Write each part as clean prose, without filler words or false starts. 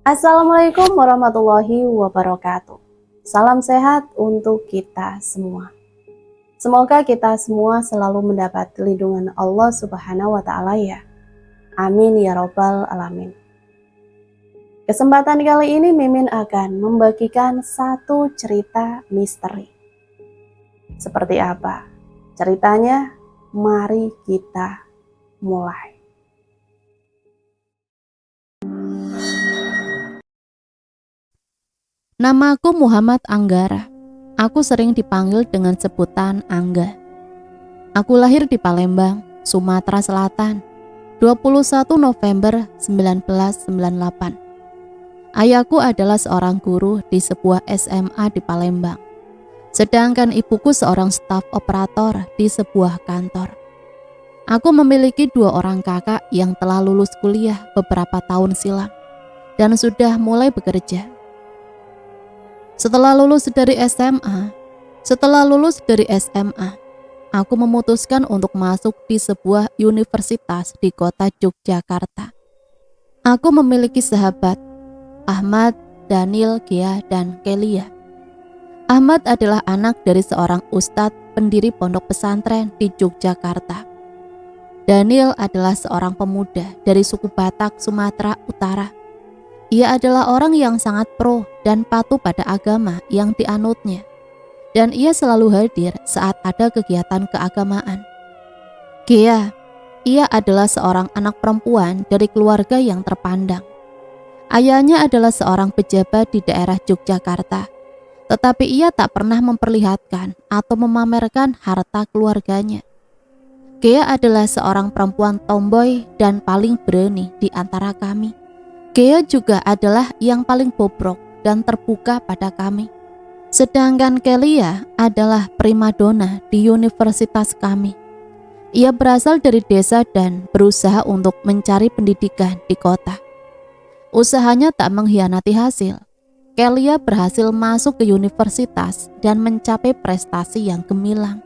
Assalamualaikum warahmatullahi wabarakatuh. Salam sehat untuk kita semua. Semoga kita semua selalu mendapat lindungan Allah Subhanahu wa Ta'ala ya. Amin ya Robbal 'Alamin. Kesempatan kali ini Mimin akan membagikan satu cerita misteri. Seperti apa ceritanya? Mari kita mulai. Namaku Muhammad Anggara. Aku sering dipanggil dengan sebutan Angga. Aku lahir di Palembang, Sumatera Selatan, 21 November 1998. Ayahku adalah seorang guru di sebuah SMA di Palembang. Sedangkan ibuku seorang staf operator di sebuah kantor. Aku memiliki 2 orang kakak yang telah lulus kuliah beberapa tahun silam dan sudah mulai bekerja. Setelah lulus dari SMA, aku memutuskan untuk masuk di sebuah universitas di kota Yogyakarta. Aku memiliki sahabat, Ahmad, Daniel, Gia, dan Kelia. Ahmad adalah anak dari seorang ustadz pendiri pondok pesantren di Yogyakarta. Daniel adalah seorang pemuda dari suku Batak, Sumatera Utara. Ia adalah orang yang sangat pro dan patuh pada agama yang dianutnya. Dan ia selalu hadir saat ada kegiatan keagamaan. Gia, ia adalah seorang anak perempuan dari keluarga yang terpandang. Ayahnya adalah seorang pejabat di daerah Yogyakarta, tetapi ia tak pernah memperlihatkan atau memamerkan harta keluarganya. Gia adalah seorang perempuan tomboy dan paling berani di antara kami. Gia juga adalah yang paling bobrok dan terbuka pada kami. Sedangkan Kelia adalah primadona di universitas kami. Ia berasal dari desa dan berusaha untuk mencari pendidikan di kota. Usahanya tak mengkhianati hasil. Kelia berhasil masuk ke universitas dan mencapai prestasi yang gemilang.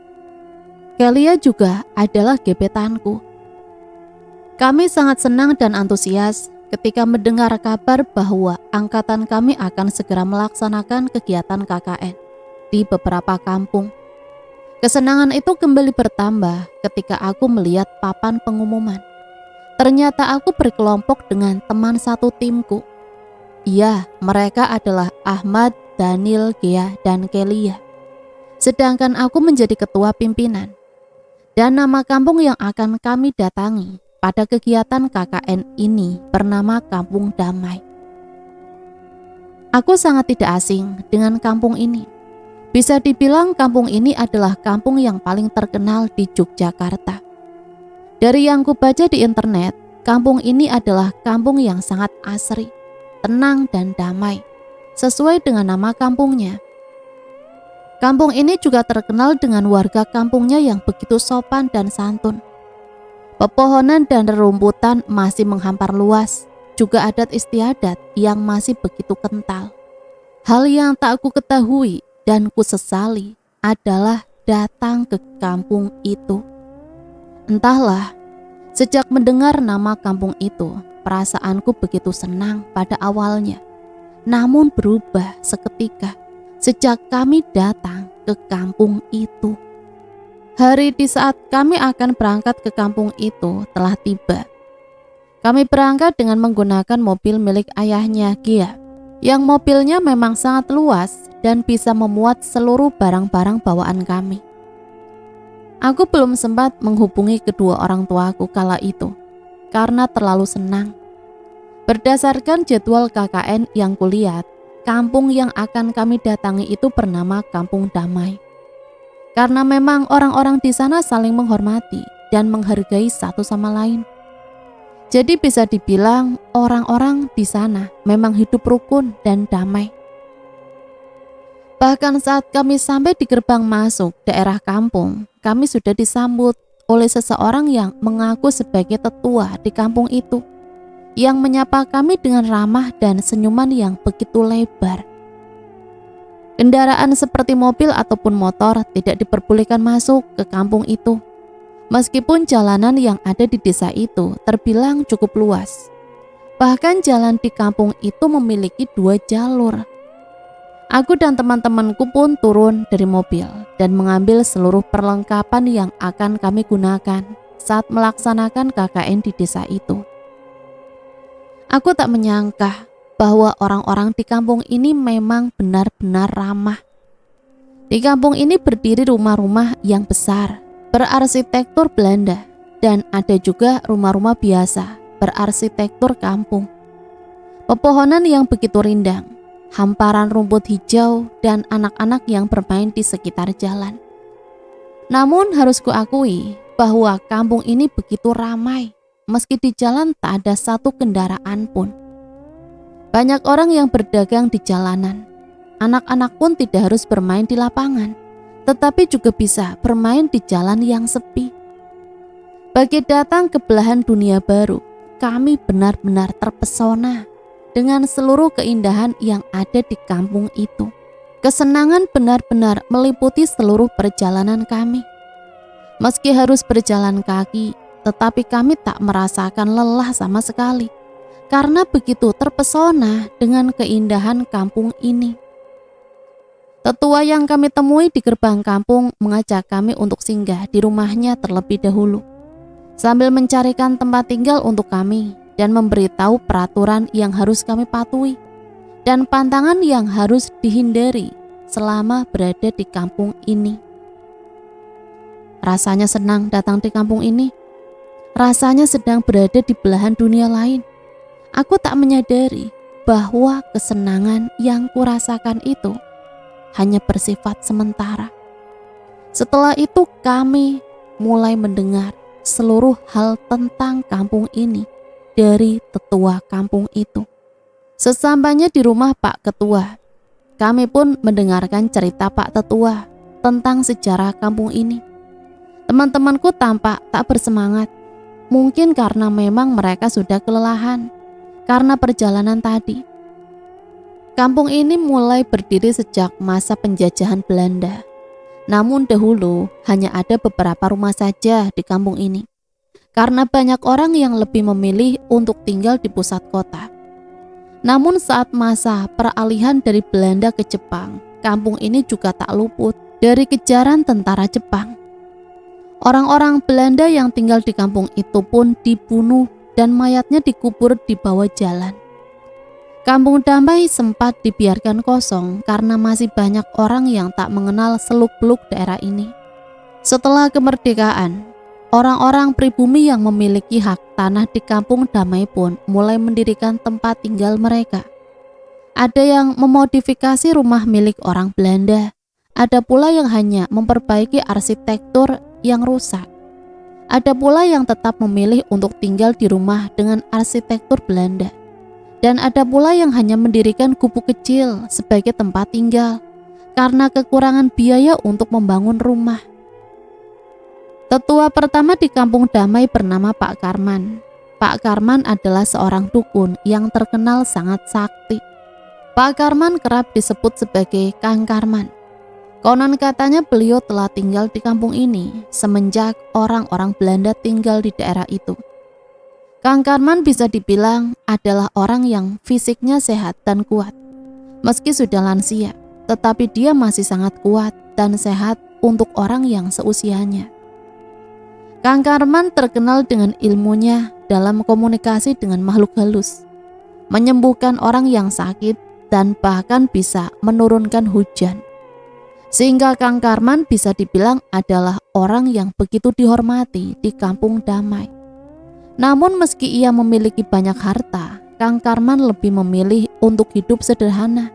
Kelia juga adalah gebetanku. Kami sangat senang dan antusias ketika mendengar kabar bahwa angkatan kami akan segera melaksanakan kegiatan KKN di beberapa kampung. Kesenangan itu kembali bertambah ketika aku melihat papan pengumuman. Ternyata aku berkelompok dengan teman satu timku. Iya, mereka adalah Ahmad, Daniel, Gia, dan Kelia. Sedangkan aku menjadi ketua pimpinan. Dan nama kampung yang akan kami datangi pada kegiatan KKN ini bernama Kampung Damai. Aku sangat tidak asing dengan kampung ini. Bisa dibilang kampung ini adalah kampung yang paling terkenal di Yogyakarta. Dari yang kubaca di internet, kampung ini adalah kampung yang sangat asri, tenang dan damai, sesuai dengan nama kampungnya. Kampung ini juga terkenal dengan warga kampungnya yang begitu sopan dan santun. Pepohonan dan rerumputan masih menghampar luas, juga adat istiadat yang masih begitu kental. Hal yang tak aku ketahui dan ku sesali adalah datang ke kampung itu. Entahlah, sejak mendengar nama kampung itu, perasaanku begitu senang pada awalnya. Namun berubah seketika sejak kami datang ke kampung itu. Hari di saat kami akan berangkat ke kampung itu telah tiba. Kami berangkat dengan menggunakan mobil milik ayahnya Gia, yang mobilnya memang sangat luas dan bisa memuat seluruh barang-barang bawaan kami. Aku belum sempat menghubungi kedua orang tuaku kala itu, karena terlalu senang. Berdasarkan jadwal KKN yang kulihat, kampung yang akan kami datangi itu bernama Kampung Damai. Karena memang orang-orang di sana saling menghormati dan menghargai satu sama lain. Jadi bisa dibilang orang-orang di sana memang hidup rukun dan damai. Bahkan saat kami sampai di gerbang masuk daerah kampung, kami sudah disambut oleh seseorang yang mengaku sebagai tetua di kampung itu, yang menyapa kami dengan ramah dan senyuman yang begitu lebar. Kendaraan seperti mobil ataupun motor tidak diperbolehkan masuk ke kampung itu. Meskipun jalanan yang ada di desa itu terbilang cukup luas. Bahkan jalan di kampung itu memiliki 2 jalur. Aku dan teman-temanku pun turun dari mobil dan mengambil seluruh perlengkapan yang akan kami gunakan saat melaksanakan KKN di desa itu. Aku tak menyangka bahwa orang-orang di kampung ini memang benar-benar ramah. Di kampung ini berdiri rumah-rumah yang besar, berarsitektur Belanda, dan ada juga rumah-rumah biasa, berarsitektur kampung. Pepohonan yang begitu rindang, hamparan rumput hijau, dan anak-anak yang bermain di sekitar jalan. Namun harus kuakui bahwa kampung ini begitu ramai, meski di jalan tak ada satu kendaraan pun. Banyak orang yang berdagang di jalanan. Anak-anak pun tidak harus bermain di lapangan, tetapi juga bisa bermain di jalan yang sepi. Bagi datang ke belahan dunia baru, kami benar-benar terpesona dengan seluruh keindahan yang ada di kampung itu. Kesenangan benar-benar meliputi seluruh perjalanan kami. Meski harus berjalan kaki, tetapi kami tak merasakan lelah sama sekali, karena begitu terpesona dengan keindahan kampung ini. Tetua yang kami temui di gerbang kampung mengajak kami untuk singgah di rumahnya terlebih dahulu, sambil mencarikan tempat tinggal untuk kami dan memberitahu peraturan yang harus kami patuhi dan pantangan yang harus dihindari selama berada di kampung ini. Rasanya senang datang di kampung ini. Rasanya sedang berada di belahan dunia lain. Aku tak menyadari bahwa kesenangan yang kurasakan itu hanya bersifat sementara. Setelah itu kami mulai mendengar seluruh hal tentang kampung ini dari tetua kampung itu. Sesampainya di rumah Pak Ketua, kami pun mendengarkan cerita Pak Tetua tentang sejarah kampung ini. Teman-temanku tampak tak bersemangat, mungkin karena memang mereka sudah kelelahan karena perjalanan tadi. Kampung ini mulai berdiri sejak masa penjajahan Belanda. Namun dahulu hanya ada beberapa rumah saja di kampung ini, karena banyak orang yang lebih memilih untuk tinggal di pusat kota. Namun saat masa peralihan dari Belanda ke Jepang, kampung ini juga tak luput dari kejaran tentara Jepang. Orang-orang Belanda yang tinggal di kampung itu pun dibunuh dan mayatnya dikubur di bawah jalan. Kampung Damai sempat dibiarkan kosong karena masih banyak orang yang tak mengenal seluk-beluk daerah ini. Setelah kemerdekaan, orang-orang pribumi yang memiliki hak tanah di Kampung Damai pun mulai mendirikan tempat tinggal mereka. Ada yang memodifikasi rumah milik orang Belanda, ada pula yang hanya memperbaiki arsitektur yang rusak. Ada pula yang tetap memilih untuk tinggal di rumah dengan arsitektur Belanda. Dan ada pula yang hanya mendirikan gubuk kecil sebagai tempat tinggal karena kekurangan biaya untuk membangun rumah. Tetua pertama di Kampung Damai bernama Pak Karman. Pak Karman adalah seorang dukun yang terkenal sangat sakti. Pak Karman kerap disebut sebagai Kang Karman. Konon katanya beliau telah tinggal di kampung ini semenjak orang-orang Belanda tinggal di daerah itu. Kang Karman bisa dibilang adalah orang yang fisiknya sehat dan kuat. Meski sudah lansia, tetapi dia masih sangat kuat dan sehat untuk orang yang seusianya. Kang Karman terkenal dengan ilmunya dalam komunikasi dengan makhluk halus, menyembuhkan orang yang sakit dan bahkan bisa menurunkan hujan. Sehingga Kang Karman bisa dibilang adalah orang yang begitu dihormati di Kampung Damai. Namun meski ia memiliki banyak harta, Kang Karman lebih memilih untuk hidup sederhana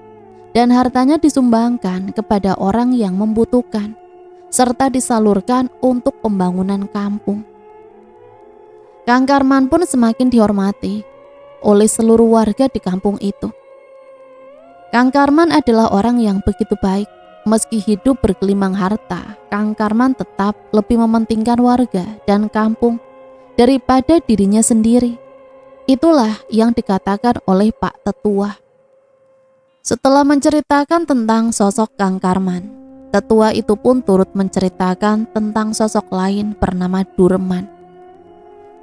dan hartanya disumbangkan kepada orang yang membutuhkan serta disalurkan untuk pembangunan kampung. Kang Karman pun semakin dihormati oleh seluruh warga di kampung itu. Kang Karman adalah orang yang begitu baik. Meski hidup bergelimang harta, Kang Karman tetap lebih mementingkan warga dan kampung daripada dirinya sendiri. Itulah yang dikatakan oleh Pak Tetua. Setelah menceritakan tentang sosok Kang Karman, Tetua itu pun turut menceritakan tentang sosok lain bernama Durman.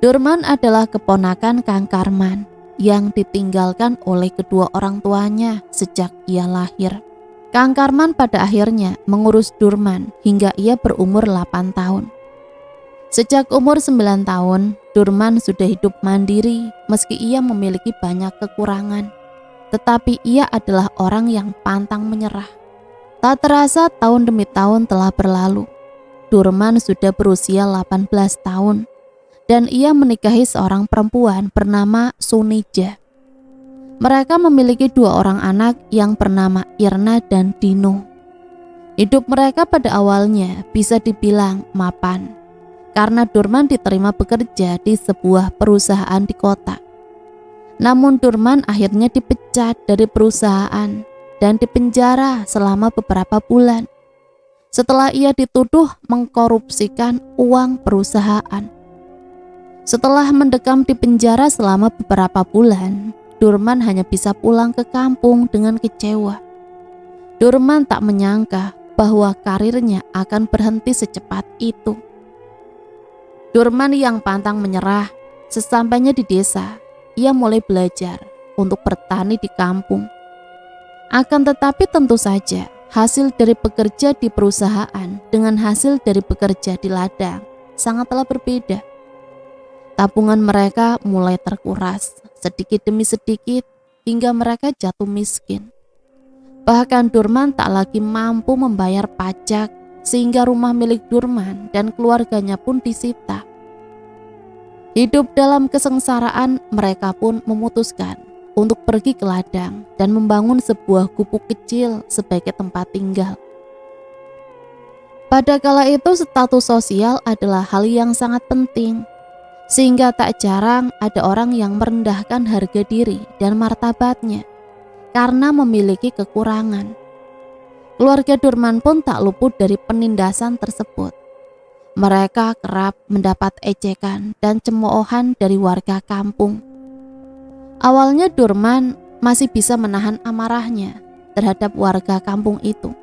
Durman adalah keponakan Kang Karman. yang ditinggalkan oleh kedua orang tuanya sejak ia lahir. Kang Karman pada akhirnya mengurus Durman hingga ia berumur 8 tahun. Sejak umur 9 tahun, Durman sudah hidup mandiri meski ia memiliki banyak kekurangan. Tetapi ia adalah orang yang pantang menyerah. Tak terasa tahun demi tahun telah berlalu. Durman sudah berusia 18 tahun dan ia menikahi seorang perempuan bernama Sunija. Mereka memiliki 2 orang anak yang bernama Irna dan Dino. Hidup mereka pada awalnya bisa dibilang mapan karena Durman diterima bekerja di sebuah perusahaan di kota. Namun Durman akhirnya dipecat dari perusahaan dan dipenjara selama beberapa bulan setelah ia dituduh mengkorupsikan uang perusahaan. Setelah mendekam di penjara selama beberapa bulan, Durman hanya bisa pulang ke kampung dengan kecewa. Durman tak menyangka bahwa karirnya akan berhenti secepat itu. Durman yang pantang menyerah, sesampainya di desa, ia mulai belajar untuk bertani di kampung. Akan tetapi tentu saja, hasil dari bekerja di perusahaan dengan hasil dari bekerja di ladang sangatlah berbeda. Tabungan mereka mulai terkuras sedikit demi sedikit hingga mereka jatuh miskin. Bahkan Durman tak lagi mampu membayar pajak sehingga rumah milik Durman dan keluarganya pun disita. Hidup dalam kesengsaraan, mereka pun memutuskan untuk pergi ke ladang dan membangun sebuah gubuk kecil sebagai tempat tinggal. Pada kala itu status sosial adalah hal yang sangat penting, sehingga tak jarang ada orang yang merendahkan harga diri dan martabatnya karena memiliki kekurangan. Keluarga Durman pun tak luput dari penindasan tersebut. Mereka kerap mendapat ejekan dan cemoohan dari warga kampung. Awalnya Durman masih bisa menahan amarahnya terhadap warga kampung itu.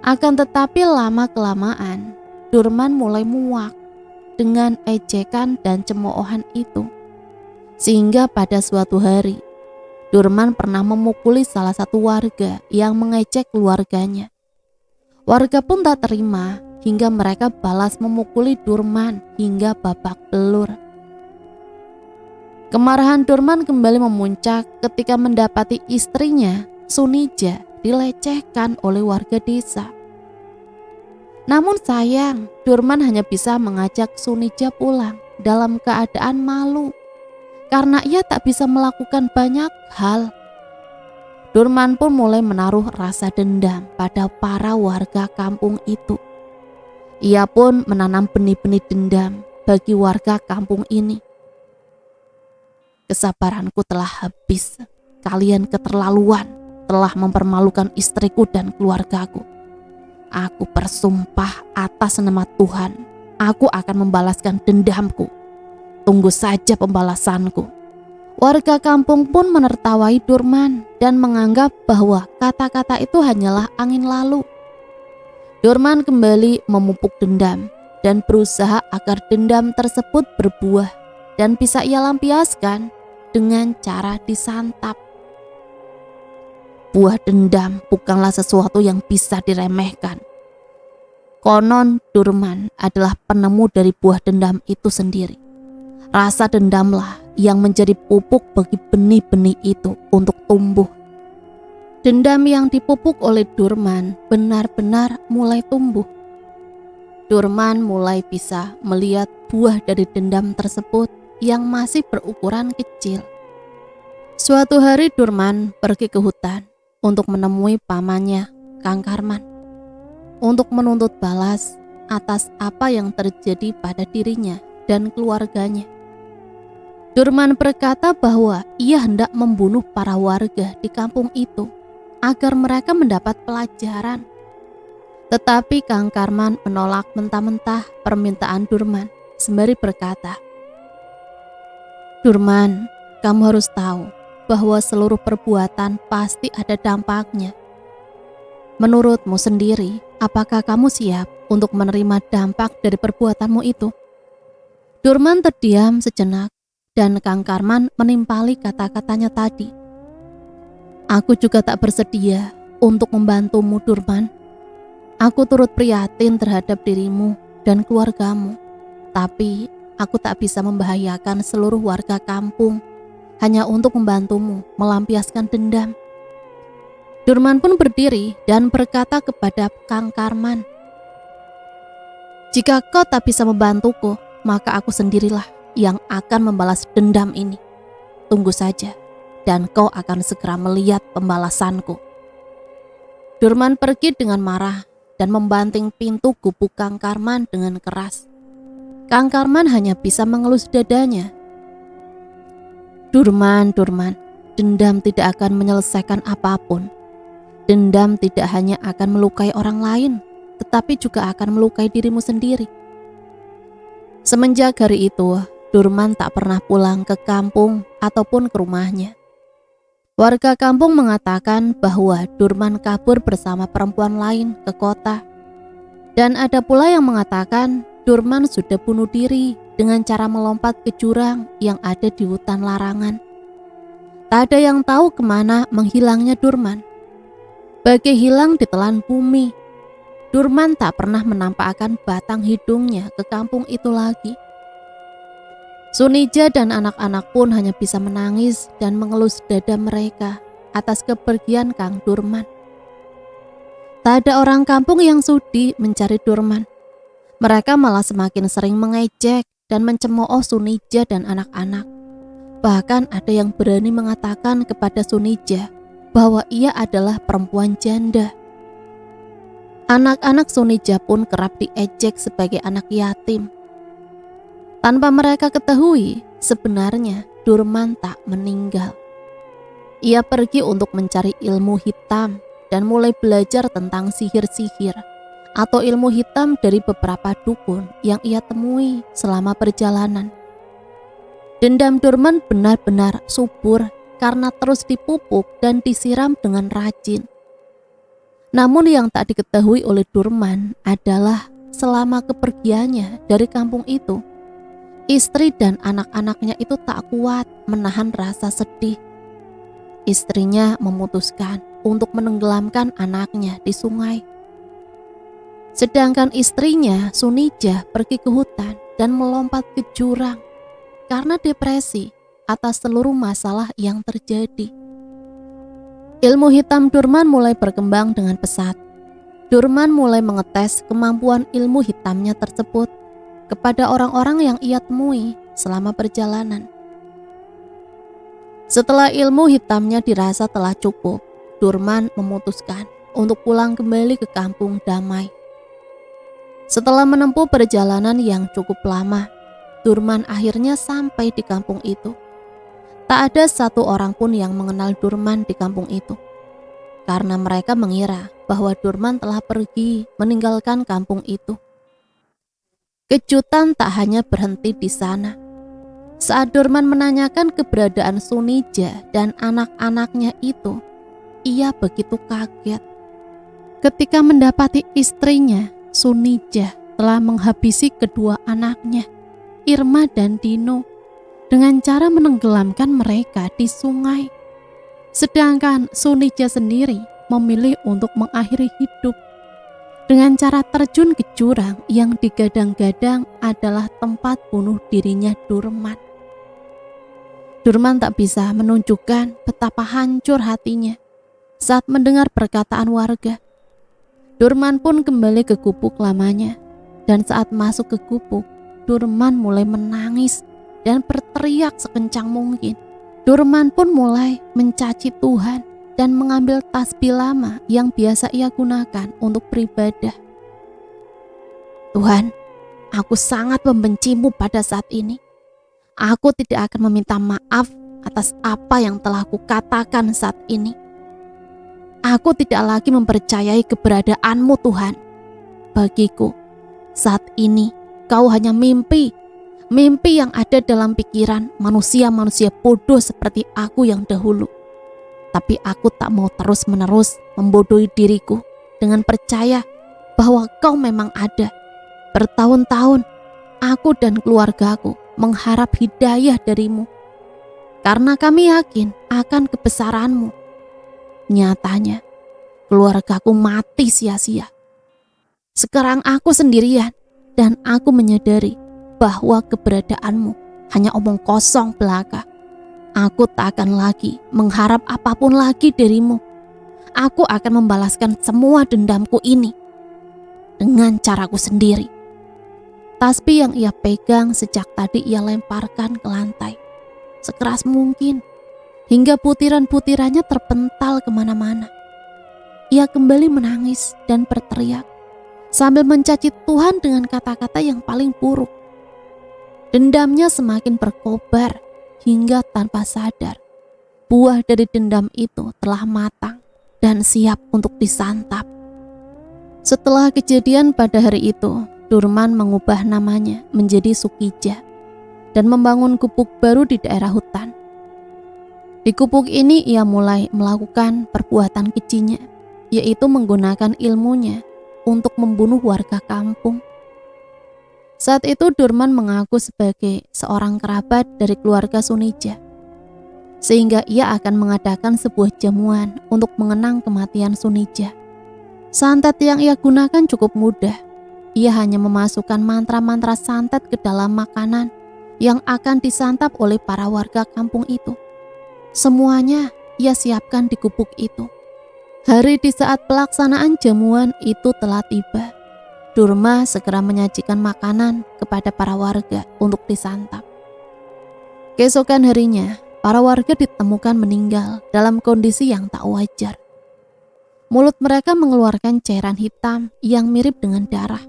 Akan tetapi lama-kelamaan Durman mulai muak dengan ejekan dan cemoohan itu. Sehingga pada suatu hari Durman pernah memukuli salah satu warga yang mengejek keluarganya. Warga pun tak terima hingga mereka balas memukuli Durman hingga babak belur. Kemarahan Durman kembali memuncak ketika mendapati istrinya, Sunija, dilecehkan oleh warga desa. Namun sayang, Durman hanya bisa mengajak Sunija pulang dalam keadaan malu karena ia tak bisa melakukan banyak hal. Durman pun mulai menaruh rasa dendam pada para warga kampung itu. Ia pun menanam benih-benih dendam bagi warga kampung ini. Kesabaranku telah habis. Kalian keterlaluan telah mempermalukan istriku dan keluargaku. Aku bersumpah atas nama Tuhan, aku akan membalaskan dendamku. Tunggu saja pembalasanku. Warga kampung pun menertawai Durman dan menganggap bahwa kata-kata itu hanyalah angin lalu. Durman kembali memupuk dendam dan berusaha agar dendam tersebut berbuah dan bisa ia lampiaskan dengan cara disantap. Buah dendam bukanlah sesuatu yang bisa diremehkan. Konon Durman adalah penemu dari buah dendam itu sendiri. Rasa dendamlah yang menjadi pupuk bagi benih-benih itu untuk tumbuh. Dendam yang dipupuk oleh Durman benar-benar mulai tumbuh. Durman mulai bisa melihat buah dari dendam tersebut yang masih berukuran kecil. Suatu hari Durman pergi ke hutan untuk menemui pamannya, Kang Karman, untuk menuntut balas atas apa yang terjadi pada dirinya dan keluarganya. Durman berkata bahwa ia hendak membunuh para warga di kampung itu agar mereka mendapat pelajaran. Tetapi Kang Karman menolak mentah-mentah permintaan Durman sembari berkata, "Durman, kamu harus tahu bahwa seluruh perbuatan pasti ada dampaknya. Menurutmu sendiri, apakah kamu siap untuk menerima dampak dari perbuatanmu itu?" Durman terdiam sejenak, dan Kang Karman menimpali kata-katanya tadi. Aku juga tak bersedia untuk membantumu, Durman. Aku turut prihatin terhadap dirimu dan keluargamu, tapi aku tak bisa membahayakan seluruh warga kampung hanya untuk membantumu melampiaskan dendam. Durman pun berdiri dan berkata kepada Kang Karman, jika kau tak bisa membantuku, maka aku sendirilah yang akan membalas dendam ini. Tunggu saja, dan kau akan segera melihat pembalasanku. Durman pergi dengan marah dan membanting pintu gubuk Kang Karman dengan keras. Kang Karman hanya bisa mengelus dadanya. Durman, dendam tidak akan menyelesaikan apapun. Dendam tidak hanya akan melukai orang lain, tetapi juga akan melukai dirimu sendiri. Semenjak hari itu, Durman tak pernah pulang ke kampung ataupun ke rumahnya. Warga kampung mengatakan bahwa Durman kabur bersama perempuan lain ke kota. Dan ada pula yang mengatakan Durman sudah bunuh diri dengan cara melompat ke jurang yang ada di hutan larangan. Tak ada yang tahu kemana menghilangnya Durman. Bagai hilang ditelan bumi. Durman tak pernah menampakkan batang hidungnya ke kampung itu lagi. Sunija dan anak-anak pun hanya bisa menangis dan mengelus dada mereka atas kepergian Kang Durman. Tak ada orang kampung yang sudi mencari Durman. Mereka malah semakin sering mengejek dan mencemooh Sunija dan anak-anak. Bahkan ada yang berani mengatakan kepada Sunija bahwa ia adalah perempuan janda. Anak-anak Sunija pun kerap diejek sebagai anak yatim. Tanpa mereka ketahui, sebenarnya Durman tak meninggal. Ia pergi untuk mencari ilmu hitam dan mulai belajar tentang sihir-sihir atau ilmu hitam dari beberapa dukun yang ia temui selama perjalanan. Dendam Durman benar-benar subur karena terus dipupuk dan disiram dengan rajin. Namun yang tak diketahui oleh Durman adalah selama kepergiannya dari kampung itu, istri dan anak-anaknya itu tak kuat menahan rasa sedih. Istrinya memutuskan untuk menenggelamkan anaknya di sungai. Sedangkan istrinya, Sunija, pergi ke hutan dan melompat ke jurang karena depresi atas seluruh masalah yang terjadi. Ilmu hitam Durman mulai berkembang dengan pesat. Durman mulai mengetes kemampuan ilmu hitamnya tersebut kepada orang-orang yang ia temui selama perjalanan. Setelah ilmu hitamnya dirasa telah cukup, Durman memutuskan untuk pulang kembali ke kampung damai. Setelah menempuh perjalanan yang cukup lama, Durman akhirnya sampai di kampung itu. Tak ada satu orang pun yang mengenal Durman di kampung itu, karena mereka mengira bahwa Durman telah pergi meninggalkan kampung itu. Kejutan tak hanya berhenti di sana. Saat Durman menanyakan keberadaan Sunija dan anak-anaknya itu, ia begitu kaget ketika mendapati istrinya, Sunija, telah menghabisi kedua anaknya, Irma dan Dino, dengan cara menenggelamkan mereka di sungai. Sedangkan Sunija sendiri memilih untuk mengakhiri hidup dengan cara terjun ke jurang yang digadang-gadang adalah tempat bunuh dirinya Durman. Durman tak bisa menunjukkan betapa hancur hatinya saat mendengar perkataan warga. Durman pun kembali ke gubuk lamanya, dan saat masuk ke gubuk, Durman mulai menangis dan berteriak sekencang mungkin. Durman pun mulai mencaci Tuhan dan mengambil tasbih lama yang biasa ia gunakan untuk beribadah. Tuhan, aku sangat membencimu pada saat ini. Aku tidak akan meminta maaf atas apa yang telah kukatakan saat ini. Aku tidak lagi mempercayai keberadaanmu, Tuhan. Bagiku, saat ini kau hanya mimpi yang ada dalam pikiran manusia-manusia bodoh seperti aku yang dahulu. Tapi aku tak mau terus-menerus membodohi diriku dengan percaya bahwa kau memang ada. Bertahun-tahun, aku dan keluargaku mengharap hidayah darimu, karena kami yakin akan kebesaranmu. Nyatanya, keluargaku mati sia-sia. Sekarang aku sendirian dan aku menyadari bahwa keberadaanmu hanya omong kosong belaka. Aku tak akan lagi mengharap apapun lagi darimu. Aku akan membalaskan semua dendamku ini dengan caraku sendiri. Tasbih yang ia pegang sejak tadi ia lemparkan ke lantai sekeras mungkin, hingga butiran-butirannya terpental kemana-mana. Ia kembali menangis dan berteriak sambil mencaci Tuhan dengan kata-kata yang paling buruk. Dendamnya semakin berkobar hingga tanpa sadar buah dari dendam itu telah matang dan siap untuk disantap. Setelah kejadian pada hari itu, Durman mengubah namanya menjadi Sukija dan membangun gubuk baru di daerah hutan. Di gubuk ini ia mulai melakukan perbuatan kejinya, yaitu menggunakan ilmunya untuk membunuh warga kampung. Saat itu Durman mengaku sebagai seorang kerabat dari keluarga Sunija, sehingga ia akan mengadakan sebuah jamuan untuk mengenang kematian Sunija. Santet yang ia gunakan cukup mudah. Ia hanya memasukkan mantra-mantra santet ke dalam makanan yang akan disantap oleh para warga kampung itu. Semuanya ia siapkan di gubuk itu. Hari di saat pelaksanaan jamuan itu telah tiba. Durma segera menyajikan makanan kepada para warga untuk disantap. Keesokan harinya, para warga ditemukan meninggal dalam kondisi yang tak wajar. Mulut mereka mengeluarkan cairan hitam yang mirip dengan darah.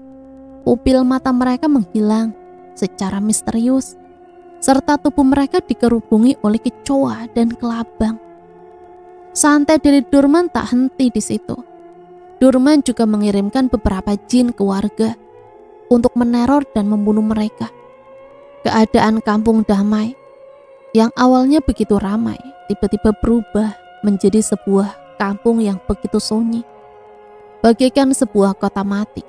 Pupil mata mereka menghilang secara misterius, serta tubuh mereka dikerubungi oleh kecoa dan kelabang. Santet dari Durman tak henti di situ. Durman juga mengirimkan beberapa jin ke warga untuk meneror dan membunuh mereka. Keadaan kampung damai yang awalnya begitu ramai tiba-tiba berubah menjadi sebuah kampung yang begitu sunyi, bagaikan sebuah kota mati.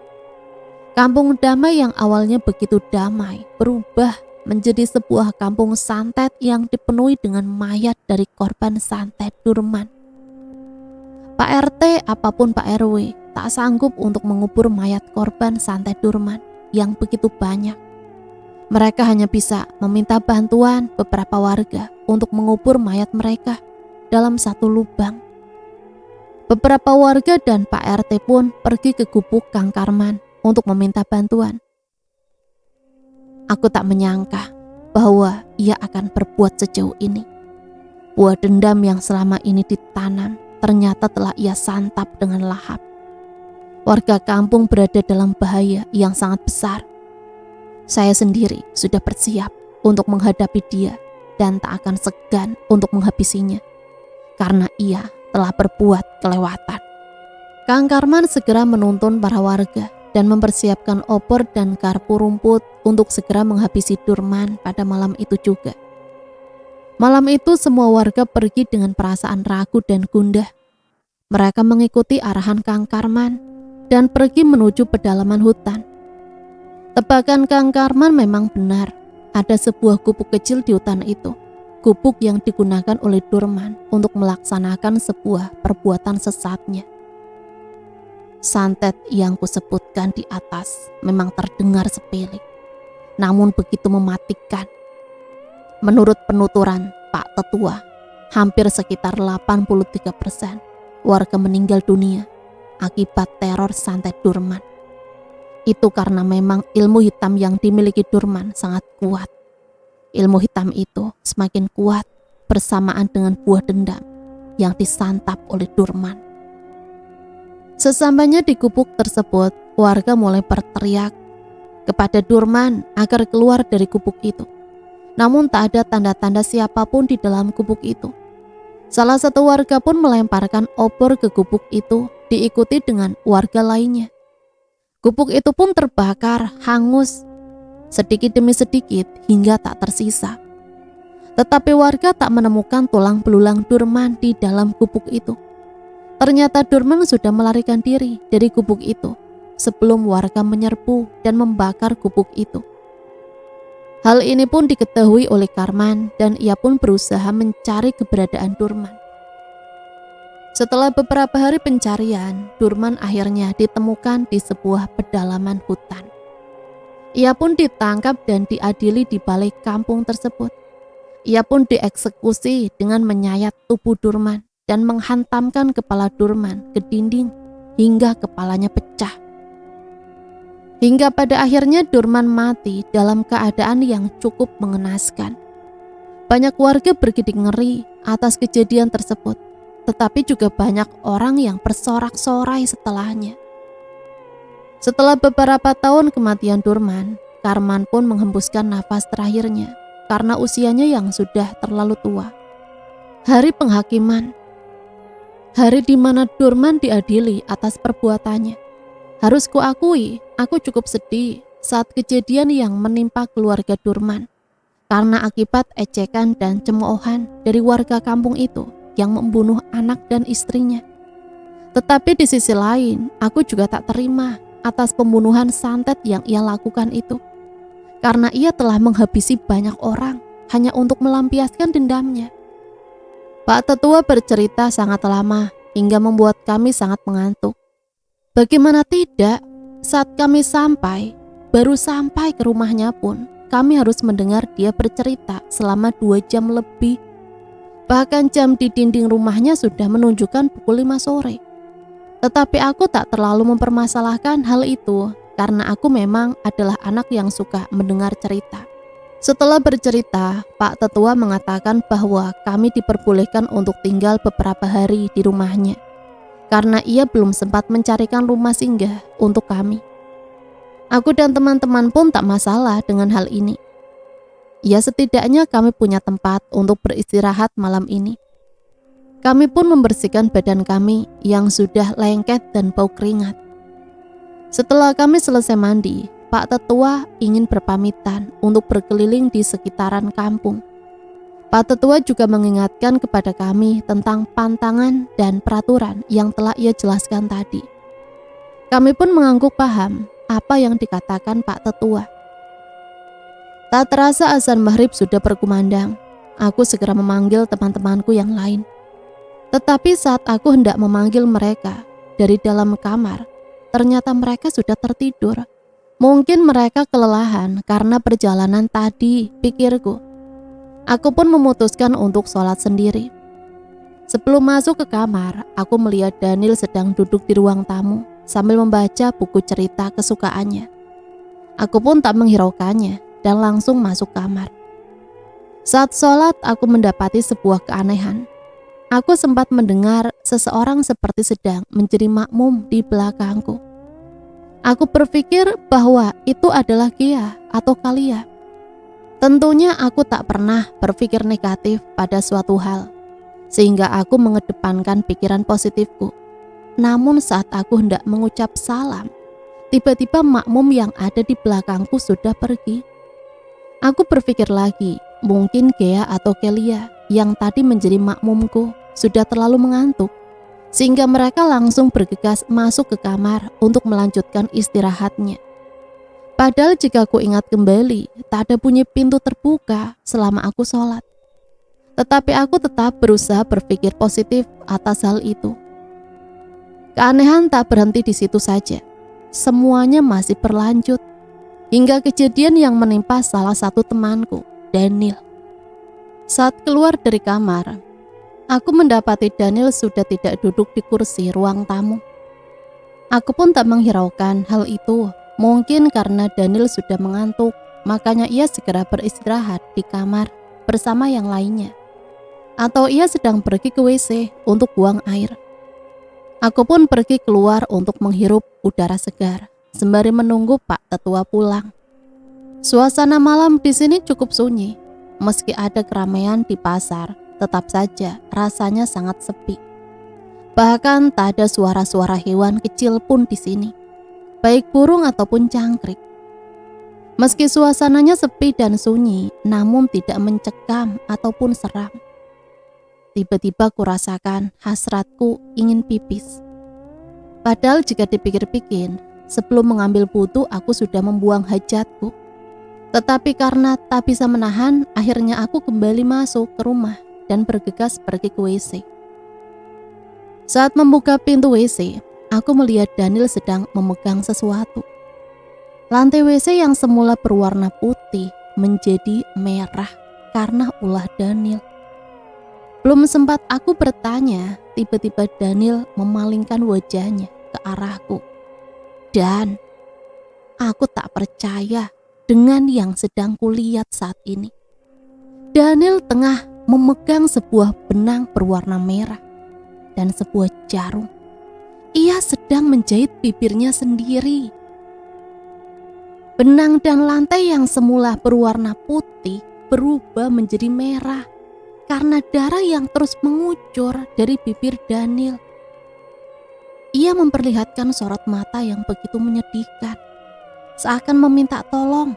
Kampung damai yang awalnya begitu damai berubah menjadi sebuah kampung santet yang dipenuhi dengan mayat dari korban santet Durman. Pak RT apapun Pak RW tak sanggup untuk mengubur mayat korban santet Durman yang begitu banyak. Mereka hanya bisa meminta bantuan beberapa warga untuk mengubur mayat mereka dalam satu lubang. Beberapa warga dan Pak RT pun pergi ke gubuk Kang Karman untuk meminta bantuan. Aku tak menyangka bahwa ia akan berbuat sejauh ini. Buah dendam yang selama ini ditanam ternyata telah ia santap dengan lahap. Warga kampung berada dalam bahaya yang sangat besar. Saya sendiri sudah bersiap untuk menghadapi dia dan tak akan segan untuk menghabisinya, karena ia telah berbuat kelewatan. Kang Karman segera menuntun para warga dan mempersiapkan opor dan garpu rumput untuk segera menghabisi Durman pada malam itu juga. Malam itu semua warga pergi dengan perasaan ragu dan gundah. Mereka mengikuti arahan Kang Karman dan pergi menuju pedalaman hutan. Tebakan Kang Karman memang benar. Ada sebuah gubuk kecil di hutan itu. Gubuk yang digunakan oleh Durman untuk melaksanakan sebuah perbuatan sesatnya. Santet yang kusebutkan di atas memang terdengar sepele, namun begitu mematikan. Menurut penuturan Pak Tetua, hampir sekitar 83% warga meninggal dunia akibat teror santet Durman. Itu karena memang ilmu hitam yang dimiliki Durman sangat kuat. Ilmu hitam itu semakin kuat bersamaan dengan buah dendam yang disantap oleh Durman. Sesampainya di gubuk tersebut, warga mulai berteriak kepada Durman agar keluar dari gubuk itu. Namun tak ada tanda-tanda siapapun di dalam gubuk itu. Salah satu warga pun melemparkan opor ke gubuk itu, diikuti dengan warga lainnya. Gubuk itu pun terbakar, hangus, sedikit demi sedikit hingga tak tersisa. Tetapi warga tak menemukan tulang belulang Durman di dalam gubuk itu. Ternyata Durman sudah melarikan diri dari gubuk itu sebelum warga menyerbu dan membakar gubuk itu. Hal ini pun diketahui oleh Karman dan ia pun berusaha mencari keberadaan Durman. Setelah beberapa hari pencarian, Durman akhirnya ditemukan di sebuah pedalaman hutan. Ia pun ditangkap dan diadili di balik kampung tersebut. Ia pun dieksekusi dengan menyayat tubuh Durman dan menghantamkan kepala Durman ke dinding hingga kepalanya pecah. Hingga pada akhirnya Durman mati dalam keadaan yang cukup mengenaskan. Banyak warga bergidik ngeri atas kejadian tersebut, tetapi juga banyak orang yang bersorak-sorai setelahnya. Setelah beberapa tahun kematian Durman, Karman pun menghembuskan nafas terakhirnya karena usianya yang sudah terlalu tua. Hari penghakiman, hari di mana Durman diadili atas perbuatannya. Harus kuakui, aku cukup sedih saat kejadian yang menimpa keluarga Durman karena akibat ejekan dan cemoohan dari warga kampung itu yang membunuh anak dan istrinya. Tetapi di sisi lain, aku juga tak terima atas pembunuhan santet yang ia lakukan itu, karena ia telah menghabisi banyak orang hanya untuk melampiaskan dendamnya. Pak Tetua bercerita sangat lama hingga membuat kami sangat mengantuk. Bagaimana tidak, saat kami baru sampai ke rumahnya pun, kami harus mendengar dia bercerita selama 2 jam lebih. Bahkan jam di dinding rumahnya sudah menunjukkan pukul 5 sore. Tetapi aku tak terlalu mempermasalahkan hal itu, karena aku memang adalah anak yang suka mendengar cerita. Setelah bercerita, Pak Tetua mengatakan bahwa kami diperbolehkan untuk tinggal beberapa hari di rumahnya, karena ia belum sempat mencarikan rumah singgah untuk kami. Aku dan teman-teman pun tak masalah dengan hal ini. Ya, setidaknya kami punya tempat untuk beristirahat malam ini. Kami pun membersihkan badan kami yang sudah lengket dan bau keringat. Setelah kami selesai mandi, Pak Tetua ingin berpamitan untuk berkeliling di sekitaran kampung. Pak Tetua juga mengingatkan kepada kami tentang pantangan dan peraturan yang telah ia jelaskan tadi. Kami pun mengangguk paham apa yang dikatakan Pak Tetua. Tak terasa azan maghrib sudah berkumandang. Aku segera memanggil teman-temanku yang lain. Tetapi saat aku hendak memanggil mereka dari dalam kamar, ternyata mereka sudah tertidur. Mungkin mereka kelelahan karena perjalanan tadi, pikirku. Aku pun memutuskan untuk sholat sendiri. Sebelum masuk ke kamar, aku melihat Daniel sedang duduk di ruang tamu sambil membaca buku cerita kesukaannya. Aku pun tak menghiraukannya dan langsung masuk kamar. Saat sholat, aku mendapati sebuah keanehan. Aku sempat mendengar seseorang seperti sedang menjadi makmum di belakangku. Aku berpikir bahwa itu adalah Gia atau Kalia. Tentunya aku tak pernah berpikir negatif pada suatu hal, sehingga aku mengedepankan pikiran positifku. Namun saat aku hendak mengucap salam, tiba-tiba makmum yang ada di belakangku sudah pergi. Aku berpikir lagi, mungkin Gea atau Kelia yang tadi menjadi makmumku sudah terlalu mengantuk, sehingga mereka langsung bergegas masuk ke kamar untuk melanjutkan istirahatnya. Padahal jika aku ingat kembali, tak ada bunyi pintu terbuka selama aku sholat. Tetapi aku tetap berusaha berpikir positif atas hal itu. Keanehan tak berhenti di situ saja. Semuanya masih berlanjut hingga kejadian yang menimpa salah satu temanku, Daniel. Saat keluar dari kamar, aku mendapati Daniel sudah tidak duduk di kursi ruang tamu. Aku pun tak menghiraukan hal itu. Mungkin karena Daniel sudah mengantuk, makanya ia segera beristirahat di kamar bersama yang lainnya. Atau ia sedang pergi ke WC untuk buang air. Aku pun pergi keluar untuk menghirup udara segar sembari menunggu Pak Tetua pulang. Suasana malam di sini cukup sunyi. Meski ada keramaian di pasar, tetap saja rasanya sangat sepi. Bahkan tak ada suara-suara hewan kecil pun di sini, baik burung ataupun jangkrik. Meski suasananya sepi dan sunyi, namun tidak mencekam ataupun seram. Tiba-tiba kurasakan hasratku ingin pipis. Padahal jika dipikir-pikir, sebelum mengambil wudu aku sudah membuang hajatku. Tetapi karena tak bisa menahan, akhirnya aku kembali masuk ke rumah dan bergegas pergi ke WC. Saat membuka pintu WC, aku melihat Daniel sedang memegang sesuatu. Lantai WC yang semula berwarna putih menjadi merah karena ulah Daniel. Belum sempat aku bertanya, tiba-tiba Daniel memalingkan wajahnya ke arahku. Dan aku tak percaya dengan yang sedang kulihat saat ini. Daniel tengah memegang sebuah benang berwarna merah dan sebuah jarum. Ia sedang menjahit bibirnya sendiri. Benang dan lantai yang semula berwarna putih berubah menjadi merah karena darah yang terus mengucur dari bibir Daniel. Ia memperlihatkan sorot mata yang begitu menyedihkan, seakan meminta tolong.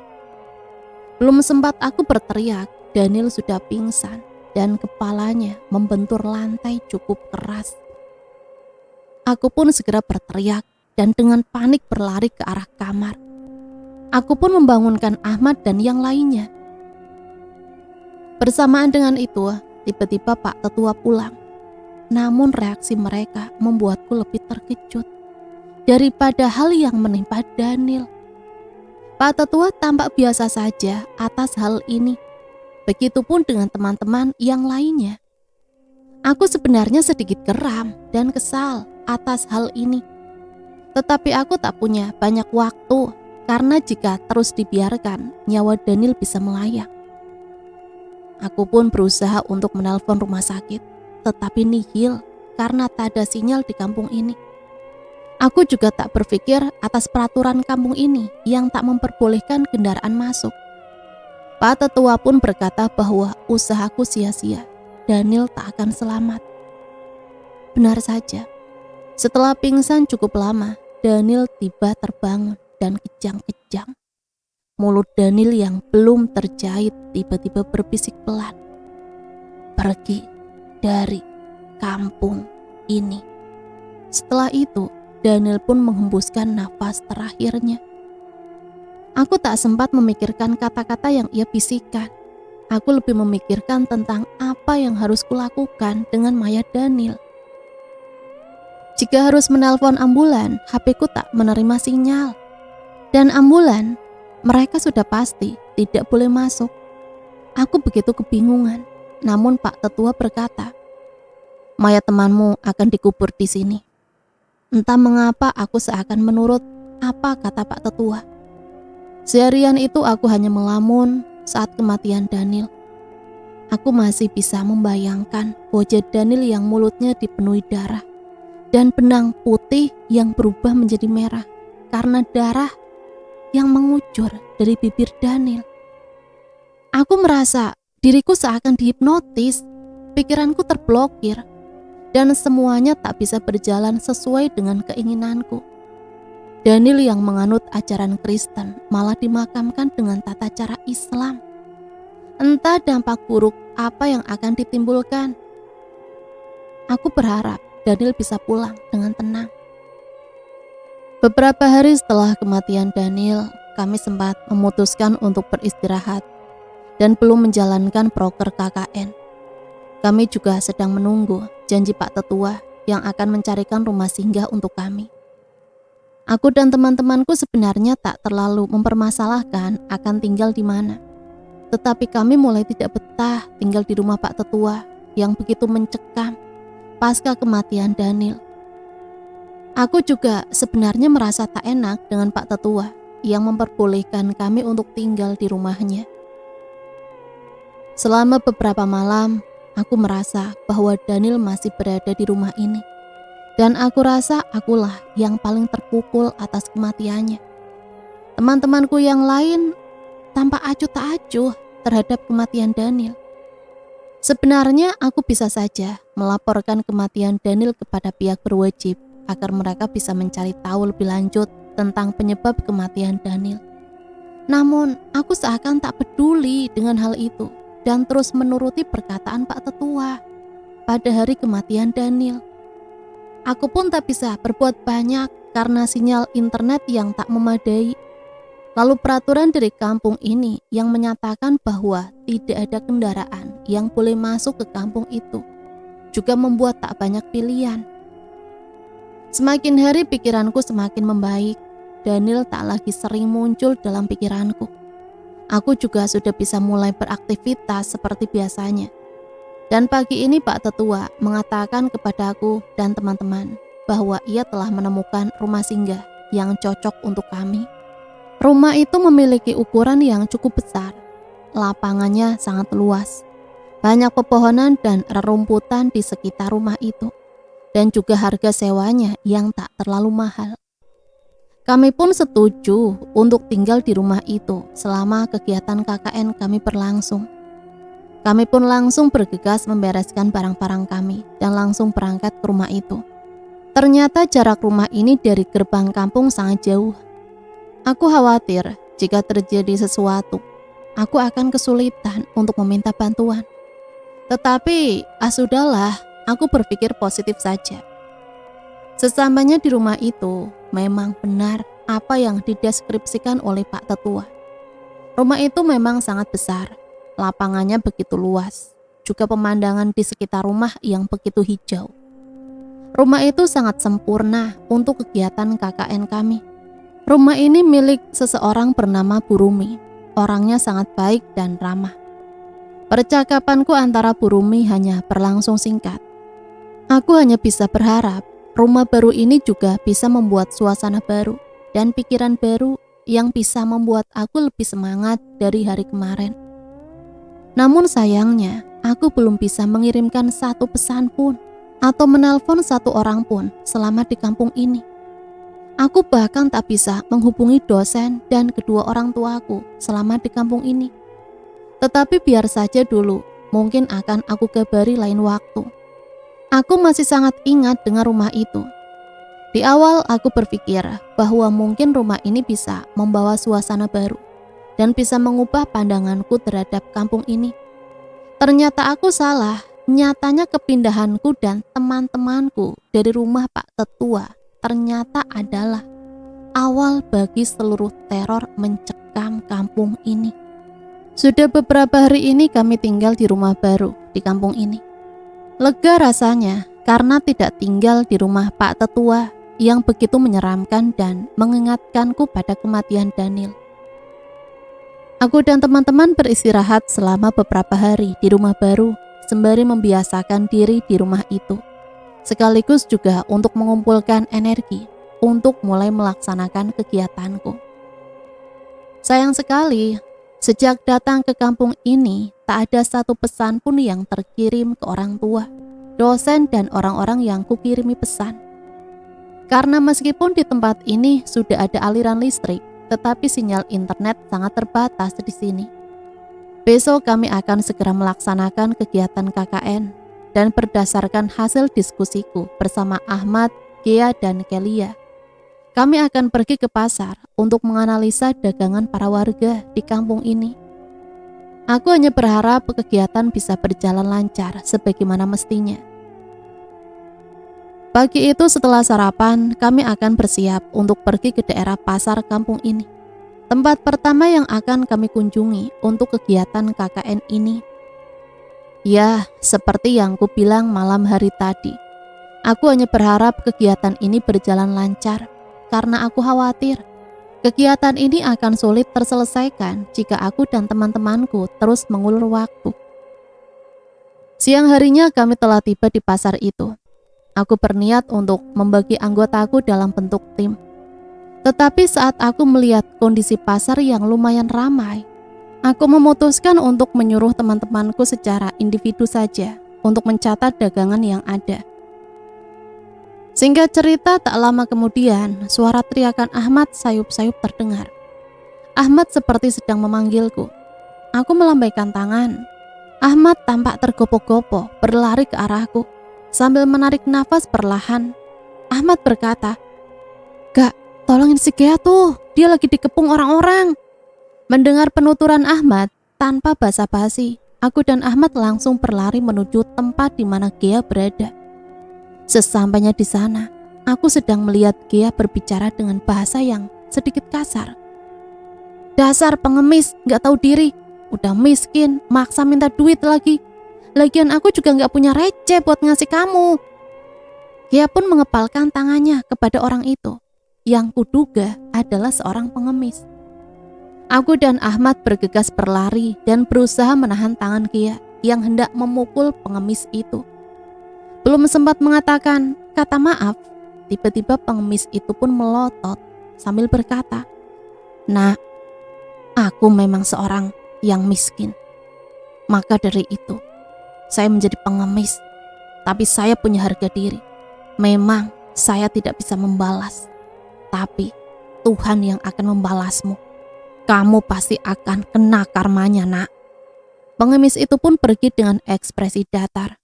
Belum sempat aku berteriak, Daniel sudah pingsan dan kepalanya membentur lantai cukup keras. Aku pun segera berteriak dan dengan panik berlari ke arah kamar. Aku pun membangunkan Ahmad dan yang lainnya. Bersamaan dengan itu, tiba-tiba Pak Tetua pulang. Namun reaksi mereka membuatku lebih terkejut daripada hal yang menimpa Daniel. Pak Tetua tampak biasa saja atas hal ini. Begitupun dengan teman-teman yang lainnya. Aku sebenarnya sedikit geram dan kesal atas hal ini. Tetapi aku tak punya banyak waktu karena jika terus dibiarkan, nyawa Daniel bisa melayang. Aku pun berusaha untuk menelpon rumah sakit, tetapi nihil karena tak ada sinyal di kampung ini. Aku juga tak berpikir atas peraturan kampung ini yang tak memperbolehkan kendaraan masuk. Pak Tetua pun berkata bahwa usahaku sia-sia, Daniel tak akan selamat. Benar saja, setelah pingsan cukup lama, Daniel tiba terbangun dan kejang-kejang. Mulut Daniel yang belum terjahit tiba-tiba berbisik pelan, "Pergi dari kampung ini." Setelah itu, Daniel pun menghembuskan nafas terakhirnya. Aku tak sempat memikirkan kata-kata yang ia bisikkan. Aku lebih memikirkan tentang apa yang harus kulakukan dengan mayat Daniel. Jika harus menelpon ambulan, HP-ku tak menerima sinyal. Dan ambulan, mereka sudah pasti tidak boleh masuk. Aku begitu kebingungan. Namun Pak Tetua berkata, "Mayat temanmu akan dikubur di sini." Entah mengapa aku seakan menurut apa kata Pak Tetua. Seharian itu aku hanya melamun saat kematian Daniel. Aku masih bisa membayangkan wajah Daniel yang mulutnya dipenuhi darah dan benang putih yang berubah menjadi merah karena darah yang mengucur dari bibir Daniel. Aku merasa diriku seakan dihipnotis, pikiranku terblokir, dan semuanya tak bisa berjalan sesuai dengan keinginanku. Daniel yang menganut ajaran Kristen malah dimakamkan dengan tata cara Islam. Entah dampak buruk apa yang akan ditimbulkan. Aku berharap Daniel bisa pulang dengan tenang. Beberapa hari setelah kematian Daniel, kami sempat memutuskan untuk beristirahat dan belum menjalankan proker KKN. Kami juga sedang menunggu janji Pak Tetua yang akan mencarikan rumah singgah untuk kami. Aku dan teman-temanku sebenarnya tak terlalu mempermasalahkan akan tinggal di mana. Tetapi kami mulai tidak betah tinggal di rumah Pak Tetua yang begitu mencekam pasca kematian Daniel. Aku juga sebenarnya merasa tak enak dengan Pak Tetua yang memperbolehkan kami untuk tinggal di rumahnya. Selama beberapa malam, aku merasa bahwa Daniel masih berada di rumah ini. Dan aku rasa akulah yang paling terpukul atas kematiannya. Teman-temanku yang lain tampak acuh tak acuh terhadap kematian Daniel. Sebenarnya aku bisa saja melaporkan kematian Daniel kepada pihak berwajib agar mereka bisa mencari tahu lebih lanjut tentang penyebab kematian Daniel. Namun, aku seakan tak peduli dengan hal itu dan terus menuruti perkataan Pak Tetua pada hari kematian Daniel. Aku pun tak bisa berbuat banyak karena sinyal internet yang tak memadai. Lalu peraturan dari kampung ini yang menyatakan bahwa tidak ada kendaraan yang boleh masuk ke kampung itu juga membuat tak banyak pilihan. Semakin hari pikiranku semakin membaik. Daniel tak lagi sering muncul dalam pikiranku. Aku juga sudah bisa mulai beraktivitas seperti biasanya. Dan pagi ini Pak Tetua mengatakan kepadaku dan teman-teman bahwa ia telah menemukan rumah singgah yang cocok untuk kami. Rumah itu memiliki ukuran yang cukup besar. Lapangannya sangat luas. Banyak pepohonan dan rerumputan di sekitar rumah itu. Dan juga harga sewanya yang tak terlalu mahal. Kami pun setuju untuk tinggal di rumah itu selama kegiatan KKN kami berlangsung. Kami pun langsung bergegas membereskan barang-barang kami dan langsung berangkat ke rumah itu. Ternyata jarak rumah ini dari gerbang kampung sangat jauh. Aku khawatir jika terjadi sesuatu, aku akan kesulitan untuk meminta bantuan. Tetapi, sudahlah, aku berpikir positif saja. Sesampainya di rumah itu, memang benar apa yang dideskripsikan oleh Pak Tetua. Rumah itu memang sangat besar, lapangannya begitu luas, juga pemandangan di sekitar rumah yang begitu hijau. Rumah itu sangat sempurna untuk kegiatan KKN kami. Rumah ini milik seseorang bernama Bu Rumi. Orangnya sangat baik dan ramah. Percakapanku antara Bu Rumi hanya berlangsung singkat. Aku hanya bisa berharap rumah baru ini juga bisa membuat suasana baru dan pikiran baru yang bisa membuat aku lebih semangat dari hari kemarin. Namun sayangnya, aku belum bisa mengirimkan satu pesan pun atau menelpon satu orang pun selama di kampung ini. Aku bahkan tak bisa menghubungi dosen dan kedua orang tuaku selama di kampung ini. Tetapi biar saja dulu, mungkin akan aku kabari lain waktu. Aku masih sangat ingat dengan rumah itu. Di awal aku berpikir bahwa mungkin rumah ini bisa membawa suasana baru dan bisa mengubah pandanganku terhadap kampung ini. Ternyata aku salah. Nyatanya kepindahanku dan teman-temanku dari rumah Pak Tetua ternyata adalah awal bagi seluruh teror mencekam kampung ini. Sudah beberapa hari ini kami tinggal di rumah baru di kampung ini. Lega rasanya karena tidak tinggal di rumah Pak Tetua yang begitu menyeramkan dan mengingatkanku pada kematian Daniel. Aku dan teman-teman beristirahat selama beberapa hari di rumah baru sembari membiasakan diri di rumah itu. Sekaligus juga untuk mengumpulkan energi untuk mulai melaksanakan kegiatanku. Sayang sekali, sejak datang ke kampung ini, tak ada satu pesan pun yang terkirim ke orang tua, dosen, dan orang-orang yang kukirimi pesan. Karena meskipun di tempat ini sudah ada aliran listrik, tetapi sinyal internet sangat terbatas di sini. Besok kami akan segera melaksanakan kegiatan KKN, dan berdasarkan hasil diskusiku bersama Ahmad, Gia, dan Kelia, kami akan pergi ke pasar untuk menganalisa dagangan para warga di kampung ini. Aku hanya berharap kegiatan bisa berjalan lancar sebagaimana mestinya. Pagi itu setelah sarapan, kami akan bersiap untuk pergi ke daerah pasar kampung ini. Tempat pertama yang akan kami kunjungi untuk kegiatan KKN ini. Ya, seperti yang ku bilang malam hari tadi. Aku hanya berharap kegiatan ini berjalan lancar karena aku khawatir kegiatan ini akan sulit terselesaikan jika aku dan teman-temanku terus mengulur waktu. Siang harinya kami telah tiba di pasar itu. Aku berniat untuk membagi anggotaku dalam bentuk tim. Tetapi saat aku melihat kondisi pasar yang lumayan ramai, aku memutuskan untuk menyuruh teman-temanku secara individu saja untuk mencatat dagangan yang ada. Singkat cerita, tak lama kemudian, suara teriakan Ahmad sayup-sayup terdengar. Ahmad seperti sedang memanggilku. Aku melambaikan tangan. Ahmad tampak tergopoh-gopoh berlari ke arahku. Sambil menarik nafas perlahan, Ahmad berkata, "Gak, tolongin si Gea tuh, dia lagi dikepung orang-orang." Mendengar penuturan Ahmad, tanpa basa-basi, aku dan Ahmad langsung berlari menuju tempat di mana Gea berada. Sesampainya di sana, aku sedang melihat Gea berbicara dengan bahasa yang sedikit kasar. Dasar pengemis, gak tahu diri. Udah miskin, maksa minta duit lagi. Lagian aku juga gak punya receh buat ngasih kamu. Kia pun mengepalkan tangannya kepada orang itu, yang kuduga adalah seorang pengemis. Aku dan Ahmad bergegas berlari dan berusaha menahan tangan Kia yang hendak memukul pengemis itu. Belum sempat mengatakan kata maaf, tiba-tiba pengemis itu pun melotot sambil berkata, "Nak, aku memang seorang yang miskin. Maka dari itu, saya menjadi pengemis. Tapi saya punya harga diri. Memang saya tidak bisa membalas. Tapi Tuhan yang akan membalasmu. Kamu pasti akan kena karmanya, nak." Pengemis itu pun pergi dengan ekspresi datar.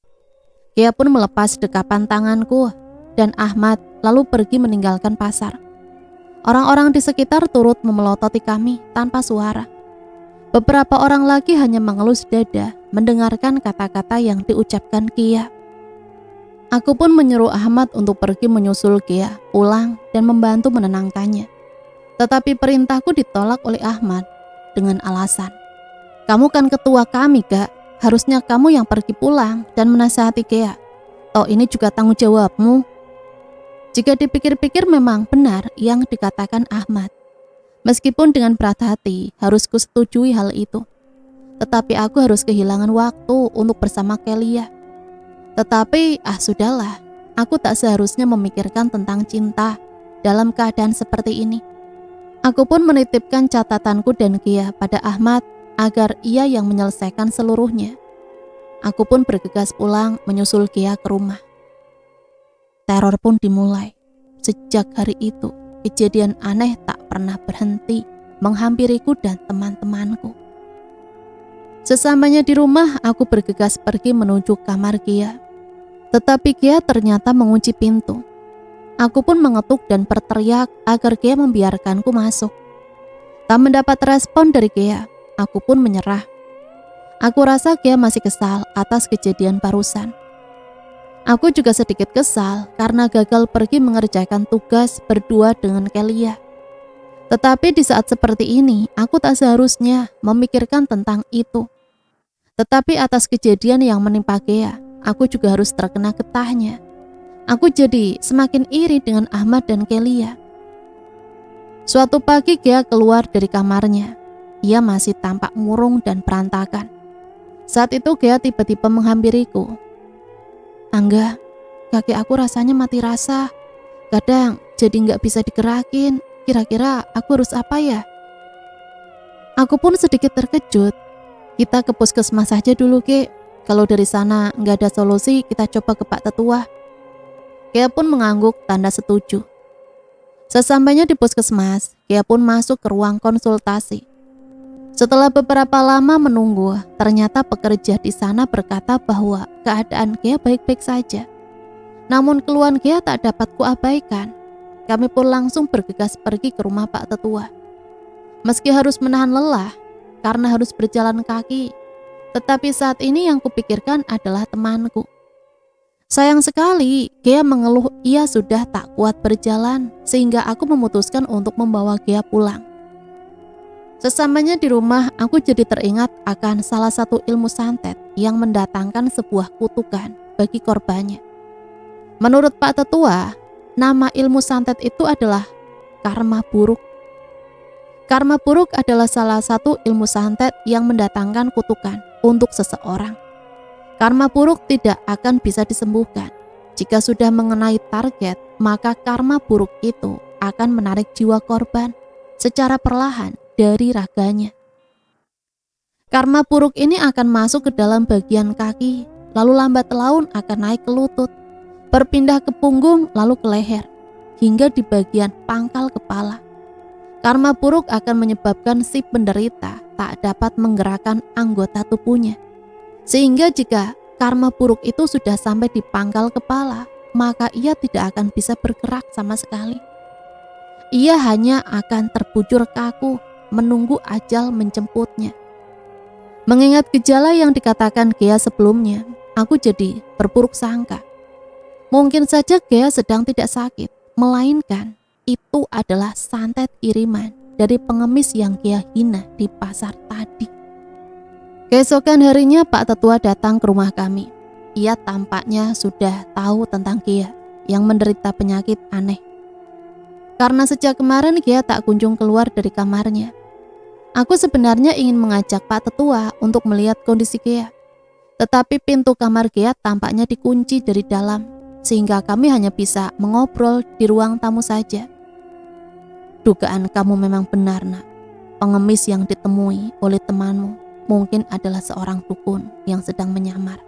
Dia pun melepas dekapan tanganku dan Ahmad lalu pergi meninggalkan pasar. Orang-orang di sekitar turut memelototi kami tanpa suara. Beberapa orang lagi hanya mengelus dada mendengarkan kata-kata yang diucapkan Kia. Aku pun menyuruh Ahmad untuk pergi menyusul Kia pulang dan membantu menenangkannya. Tetapi perintahku ditolak oleh Ahmad dengan alasan, "Kamu kan ketua kami, Kak. Harusnya kamu yang pergi pulang dan menasihati Kia. Toh ini juga tanggung jawabmu." Jika dipikir-pikir memang benar yang dikatakan Ahmad. Meskipun dengan berat hati harus kusetujui hal itu. Tetapi aku harus kehilangan waktu untuk bersama Kelia. Tetapi sudahlah, aku tak seharusnya memikirkan tentang cinta dalam keadaan seperti ini. Aku pun menitipkan catatanku dan Kia pada Ahmad agar ia yang menyelesaikan seluruhnya. Aku pun bergegas pulang menyusul Kia ke rumah. Teror pun dimulai. Sejak hari itu, kejadian aneh tak pernah berhenti menghampiriku dan teman-temanku. Sesamanya di rumah, aku bergegas pergi menuju kamar Kia. Tetapi Kia ternyata mengunci pintu. Aku pun mengetuk dan berteriak agar Kia membiarkanku masuk. Tak mendapat respon dari Kia, aku pun menyerah. Aku rasa Kia masih kesal atas kejadian barusan. Aku juga sedikit kesal karena gagal pergi mengerjakan tugas berdua dengan Kelia. Tetapi di saat seperti ini, aku tak seharusnya memikirkan tentang itu. Tetapi atas kejadian yang menimpa Kia, aku juga harus terkena getahnya. Aku jadi semakin iri dengan Ahmad dan Kelia. Suatu pagi Kia keluar dari kamarnya. Ia masih tampak murung dan berantakan. Saat itu Kia tiba-tiba menghampiriku. "Angga, kaki aku rasanya mati rasa. Kadang jadi gak bisa digerakin. Kira-kira aku harus apa ya?" Aku pun sedikit terkejut. "Kita ke puskesmas saja dulu, Ki. Kalau dari sana gak ada solusi, kita coba ke Pak Tetua." Kia pun mengangguk tanda setuju. Sesampainya di puskesmas, Kia pun masuk ke ruang konsultasi. Setelah beberapa lama menunggu, ternyata pekerja di sana berkata bahwa keadaan Kia baik-baik saja. Namun keluhan Kia tak dapat kuabaikan. Kami pun langsung bergegas pergi ke rumah Pak Tetua. Meski harus menahan lelah karena harus berjalan kaki, tetapi saat ini yang kupikirkan adalah temanku. Sayang sekali, Kia mengeluh ia sudah tak kuat berjalan sehingga aku memutuskan untuk membawa Kia pulang. Sesamanya di rumah, aku jadi teringat akan salah satu ilmu santet yang mendatangkan sebuah kutukan bagi korbannya. Menurut Pak Tetua, nama ilmu santet itu adalah karma buruk. Karma buruk adalah salah satu ilmu santet yang mendatangkan kutukan untuk seseorang. Karma buruk tidak akan bisa disembuhkan. Jika sudah mengenai target, maka karma buruk itu akan menarik jiwa korban secara perlahan dari raganya. Karma buruk ini akan masuk ke dalam bagian kaki, lalu lambat laun akan naik ke lutut, berpindah ke punggung lalu ke leher, hingga di bagian pangkal kepala. Karma buruk akan menyebabkan si penderita tak dapat menggerakkan anggota tubuhnya. Sehingga jika karma buruk itu sudah sampai di pangkal kepala, maka ia tidak akan bisa bergerak sama sekali. Ia hanya akan terbujur kaku, menunggu ajal menjemputnya. Mengingat gejala yang dikatakan Gia sebelumnya, aku jadi berburuk sangka. Mungkin saja Gia sedang tidak sakit, melainkan itu adalah santet kiriman dari pengemis yang Kia hina di pasar tadi. Keesokan harinya Pak Tetua datang ke rumah kami. Ia tampaknya sudah tahu tentang Kia yang menderita penyakit aneh. Karena sejak kemarin Kia tak kunjung keluar dari kamarnya. Aku sebenarnya ingin mengajak Pak Tetua untuk melihat kondisi Kia. Tetapi pintu kamar Kia tampaknya dikunci dari dalam, sehingga kami hanya bisa mengobrol di ruang tamu saja. Dugaan kamu memang benar, nak. Pengemis yang ditemui oleh temanmu mungkin adalah seorang dukun yang sedang menyamar.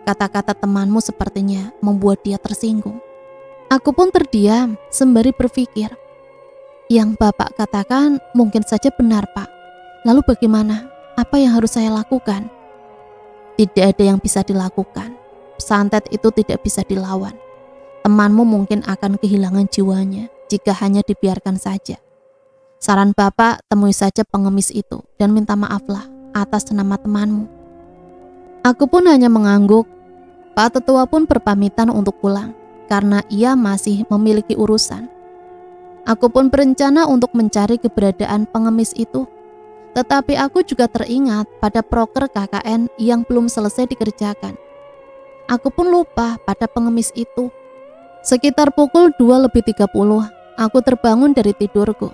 Kata-kata temanmu sepertinya membuat dia tersinggung. Aku pun terdiam sembari berpikir, yang Bapak katakan mungkin saja benar, Pak. Lalu bagaimana? Apa yang harus saya lakukan? Tidak ada yang bisa dilakukan. Santet itu tidak bisa dilawan. Temanmu mungkin akan kehilangan jiwanya jika hanya dibiarkan saja. Saran Bapak, temui saja pengemis itu dan minta maaflah atas nama temanmu. Aku pun hanya mengangguk. Pak Tetua pun berpamitan untuk pulang karena ia masih memiliki urusan. Aku pun berencana untuk mencari keberadaan pengemis itu. Tetapi aku juga teringat pada proker KKN yang belum selesai dikerjakan. Aku pun lupa pada pengemis itu. Sekitar pukul 2:30, aku terbangun dari tidurku.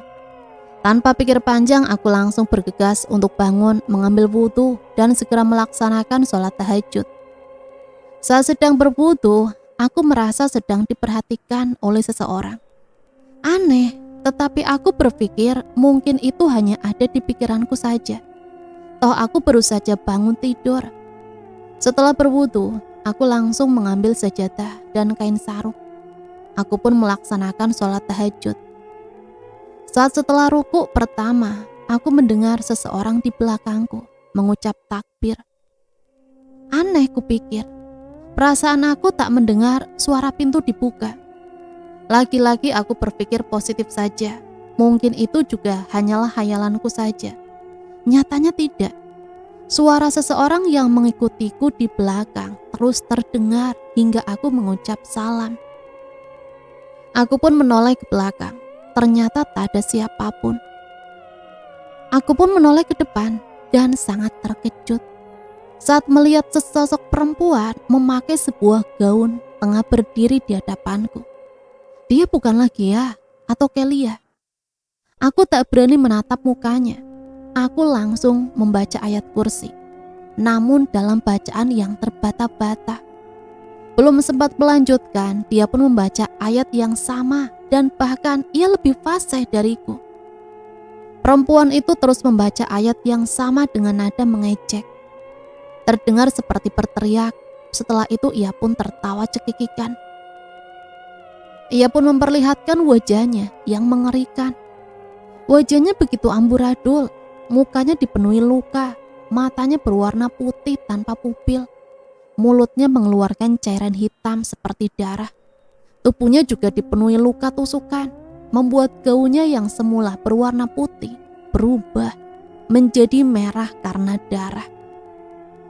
Tanpa pikir panjang, aku langsung bergegas untuk bangun, mengambil wudhu, dan segera melaksanakan sholat tahajud. Saat sedang berwudhu, aku merasa sedang diperhatikan oleh seseorang. Aneh, tetapi aku berpikir mungkin itu hanya ada di pikiranku saja. Toh aku baru saja bangun tidur. Setelah berwudhu, aku langsung mengambil sajadah dan kain sarung. Aku pun melaksanakan sholat tahajud. Saat setelah ruku pertama, aku mendengar seseorang di belakangku mengucap takbir. Aneh kupikir, perasaan aku tak mendengar suara pintu dibuka. Lagi-lagi aku berpikir positif saja, mungkin itu juga hanyalah hayalanku saja. Nyatanya tidak. Suara seseorang yang mengikutiku di belakang terus terdengar hingga aku mengucap salam. Aku pun menoleh ke belakang. Ternyata tak ada siapapun. Aku pun menoleh ke depan dan sangat terkejut saat melihat sesosok perempuan memakai sebuah gaun tengah berdiri di hadapanku. Dia bukanlah Gia atau Kelia. Aku tak berani menatap mukanya. Aku langsung membaca ayat kursi, namun dalam bacaan yang terbata-bata. Belum sempat melanjutkan, dia pun membaca ayat yang sama dan bahkan ia lebih fasih dariku. Perempuan itu terus membaca ayat yang sama dengan nada mengejek. Terdengar seperti berteriak, setelah itu ia pun tertawa cekikikan. Ia pun memperlihatkan wajahnya yang mengerikan. Wajahnya begitu amburadul, mukanya dipenuhi luka, matanya berwarna putih tanpa pupil. Mulutnya mengeluarkan cairan hitam seperti darah. Tubuhnya juga dipenuhi luka tusukan, membuat gaunnya yang semula berwarna putih berubah menjadi merah karena darah.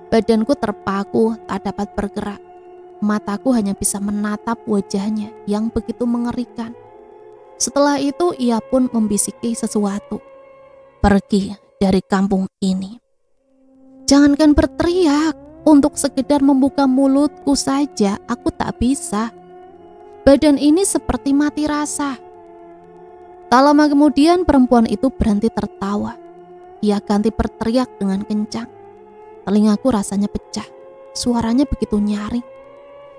Badanku terpaku, tak dapat bergerak. Mataku hanya bisa menatap wajahnya yang begitu mengerikan. Setelah itu ia pun membisiki sesuatu. Pergi dari kampung ini. Jangankan berteriak, untuk sekedar membuka mulutku saja aku tak bisa. Badan ini seperti mati rasa. Tak lama kemudian perempuan itu berhenti tertawa. Ia ganti berteriak dengan kencang. Telingaku rasanya pecah. Suaranya begitu nyaring.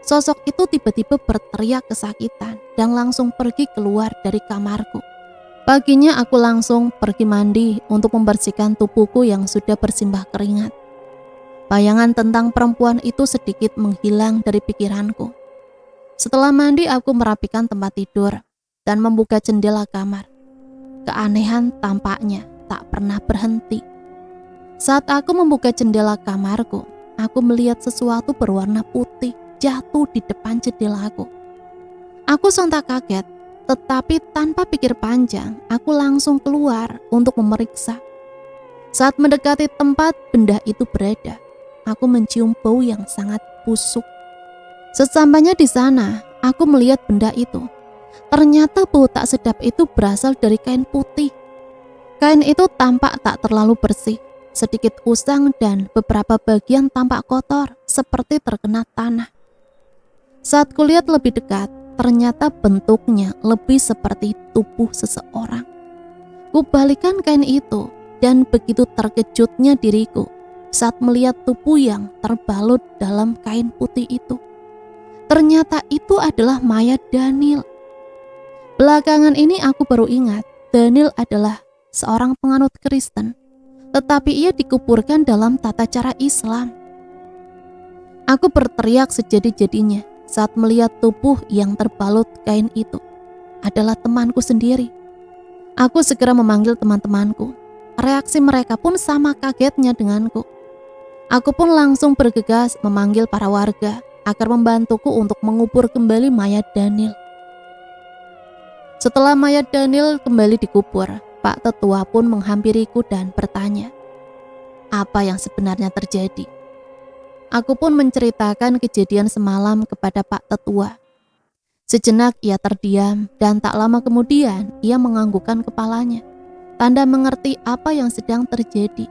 Sosok itu tiba-tiba berteriak kesakitan dan langsung pergi keluar dari kamarku. Paginya aku langsung pergi mandi untuk membersihkan tubuhku yang sudah bersimbah keringat. Bayangan tentang perempuan itu sedikit menghilang dari pikiranku. Setelah mandi aku merapikan tempat tidur dan membuka jendela kamar. Keanehan tampaknya tak pernah berhenti. Saat aku membuka jendela kamarku, aku melihat sesuatu berwarna putih jatuh di depan jendelaku. Aku sontak kaget, tetapi tanpa pikir panjang, aku langsung keluar untuk memeriksa. Saat mendekati tempat benda itu berada, aku mencium bau yang sangat busuk. Sesampainya di sana, aku melihat benda itu. Ternyata bau tak sedap itu berasal dari kain putih Kain itu tampak tak terlalu bersih, sedikit usang dan beberapa bagian tampak kotor seperti terkena tanah. Saat kulihat lebih dekat, ternyata bentuknya lebih seperti tubuh seseorang. Kubalikan kain itu dan begitu terkejutnya diriku saat melihat tubuh yang terbalut dalam kain putih itu. Ternyata itu adalah mayat Daniel. Belakangan ini aku baru ingat, Daniel adalah seorang penganut Kristen, tetapi ia dikuburkan dalam tata cara Islam. Aku berteriak sejadi-jadinya saat melihat tubuh yang terbalut kain itu adalah temanku sendiri. Aku segera memanggil teman-temanku. Reaksi mereka pun sama kagetnya denganku. Aku pun langsung bergegas memanggil para warga agar membantuku untuk mengubur kembali mayat Daniel. Setelah mayat Daniel kembali dikubur, Pak Tetua pun menghampiriku dan bertanya, apa yang sebenarnya terjadi? Aku pun menceritakan kejadian semalam kepada Pak Tetua. Sejenak ia terdiam dan tak lama kemudian ia menganggukkan kepalanya, tanda mengerti apa yang sedang terjadi.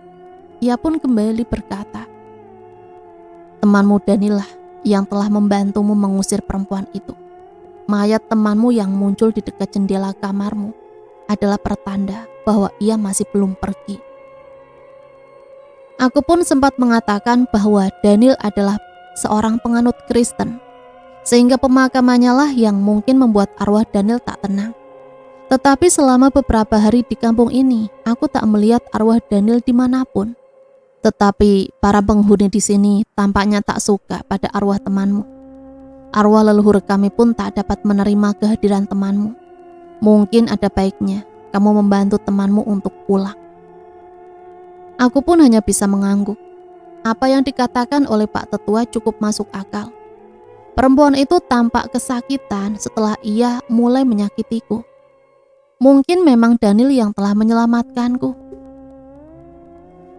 Ia pun kembali berkata, temanmu Daniel lah yang telah membantumu mengusir perempuan itu. Mayat temanmu yang muncul di dekat jendela kamarmu adalah pertanda bahwa ia masih belum pergi. Aku pun sempat mengatakan bahwa Daniel adalah seorang penganut Kristen, sehingga pemakamannya lah yang mungkin membuat arwah Daniel tak tenang. Tetapi selama beberapa hari di kampung ini, aku tak melihat arwah Daniel dimanapun. Tetapi para penghuni di sini tampaknya tak suka pada arwah temanmu. Arwah leluhur kami pun tak dapat menerima kehadiran temanmu. Mungkin ada baiknya kamu membantu temanmu untuk pulang. Aku pun hanya bisa mengangguk. Apa yang dikatakan oleh Pak Tetua cukup masuk akal. Perempuan itu tampak kesakitan setelah ia mulai menyakitiku. Mungkin memang Daniel yang telah menyelamatkanku.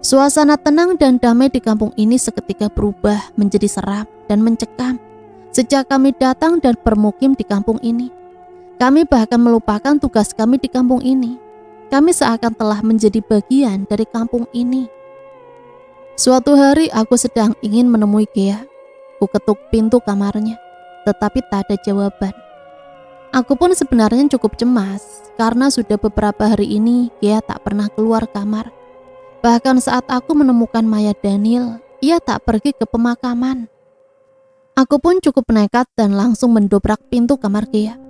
Suasana tenang dan damai di kampung ini seketika berubah menjadi seram dan mencekam. Sejak kami datang dan bermukim di kampung ini, kami bahkan melupakan tugas kami di kampung ini. Kami seakan telah menjadi bagian dari kampung ini. Suatu hari aku sedang ingin menemui Gea. Ku ketuk pintu kamarnya, tetapi tak ada jawaban. Aku pun sebenarnya cukup cemas karena sudah beberapa hari ini Gea tak pernah keluar kamar. Bahkan saat aku menemukan mayat Daniel, ia tak pergi ke pemakaman. Aku pun cukup nekat dan langsung mendobrak pintu kamar Gea.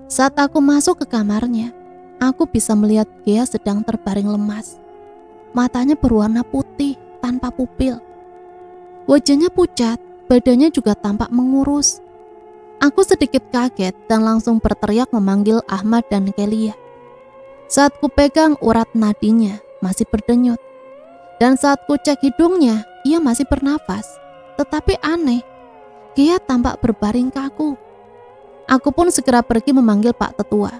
Saat aku masuk ke kamarnya, aku bisa melihat Gea sedang terbaring lemas. Matanya berwarna putih tanpa pupil. Wajahnya pucat, badannya juga tampak mengurus. Aku sedikit kaget dan langsung berteriak memanggil Ahmad dan Kelia. Saat ku pegang urat nadinya, masih berdenyut. Dan saat ku cek hidungnya, ia masih bernafas. Tetapi aneh, Gea tampak berbaring kaku. Aku pun segera pergi memanggil Pak Tetua.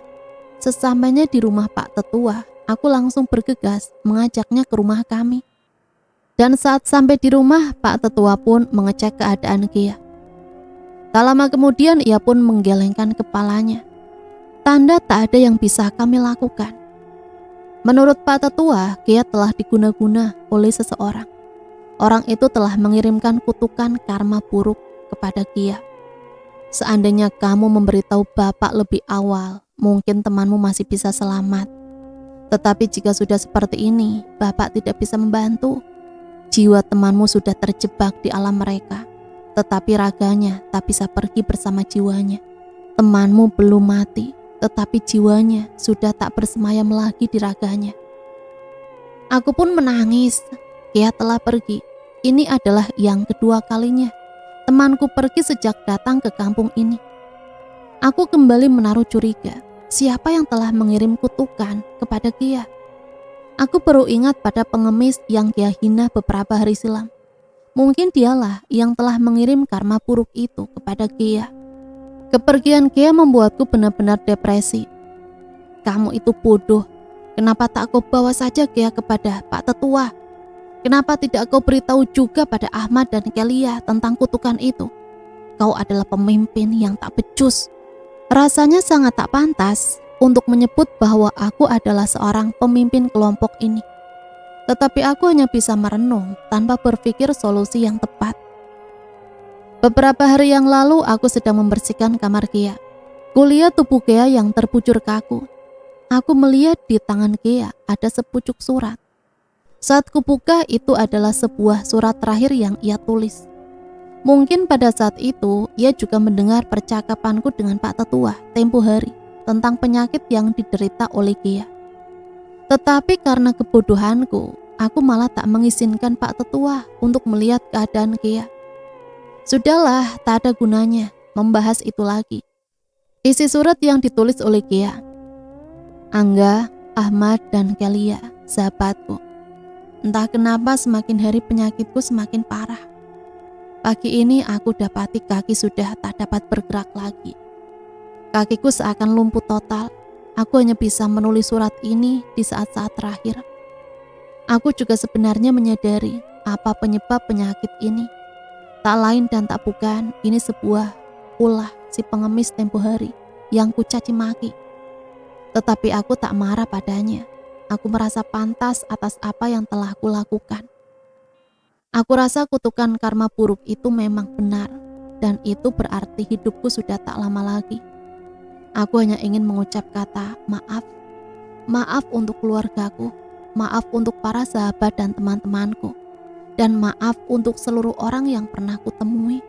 Sesampainya di rumah Pak Tetua, aku langsung bergegas mengajaknya ke rumah kami. Dan saat sampai di rumah, Pak Tetua pun mengecek keadaan Gea. Tak lama kemudian ia pun menggelengkan kepalanya. Tanda tak ada yang bisa kami lakukan. Menurut Pak Tetua, Gea telah diguna-guna oleh seseorang. Orang itu telah mengirimkan kutukan karma buruk kepada Gea. Seandainya kamu memberitahu Bapak lebih awal, mungkin temanmu masih bisa selamat. Tetapi jika sudah seperti ini, Bapak tidak bisa membantu. Jiwa temanmu sudah terjebak di alam mereka, tetapi raganya tak bisa pergi bersama jiwanya. Temanmu belum mati, tetapi jiwanya sudah tak bersemayam lagi di raganya. Aku pun menangis. Gea telah pergi. Ini adalah yang kedua kalinya temanku pergi sejak datang ke kampung ini. Aku kembali menaruh curiga, siapa yang telah mengirim kutukan kepada Gea? Aku baru ingat pada pengemis yang Gea hina beberapa hari silam. Mungkin dialah yang telah mengirim karma buruk itu kepada Gea. Kepergian Gea membuatku benar-benar depresi. Kamu itu bodoh. Kenapa tak kau bawa saja Gea kepada Pak Tetua? Kenapa tidak kau beritahu juga pada Ahmad dan Kelia tentang kutukan itu? Kau adalah pemimpin yang tak becus. Rasanya sangat tak pantas untuk menyebut bahwa aku adalah seorang pemimpin kelompok ini. Tetapi aku hanya bisa merenung tanpa berpikir solusi yang tepat. Beberapa hari yang lalu aku sedang membersihkan kamar Kia. Kulihat tubuh Kia yang terbujur kaku. Aku melihat di tangan Kia ada sepucuk surat. Saat kubuka, itu adalah sebuah surat terakhir yang ia tulis. Mungkin pada saat itu ia juga mendengar percakapanku dengan Pak Tetua tempo hari tentang penyakit yang diderita oleh Kia. Tetapi karena kebodohanku, aku malah tak mengizinkan Pak Tetua untuk melihat keadaan Kia. Sudahlah, tak ada gunanya membahas itu lagi. Isi surat yang ditulis oleh Kia. Angga, Ahmad, dan Kelia, sahabatku. Entah kenapa semakin hari penyakitku semakin parah. Pagi ini aku dapati kaki sudah tak dapat bergerak lagi. Kakiku seakan lumpuh total. Aku hanya bisa menulis surat ini di saat-saat terakhir. Aku juga sebenarnya menyadari apa penyebab penyakit ini. Tak lain dan tak bukan, ini sebuah ulah si pengemis tempo hari yang kucaci maki. Tetapi aku tak marah padanya. Aku merasa pantas atas apa yang telah kulakukan. Aku rasa kutukan karma buruk itu memang benar, dan itu berarti hidupku sudah tak lama lagi. Aku hanya ingin mengucap kata maaf. Maaf untuk keluargaku, maaf untuk para sahabat dan teman-temanku, dan maaf untuk seluruh orang yang pernah kutemui.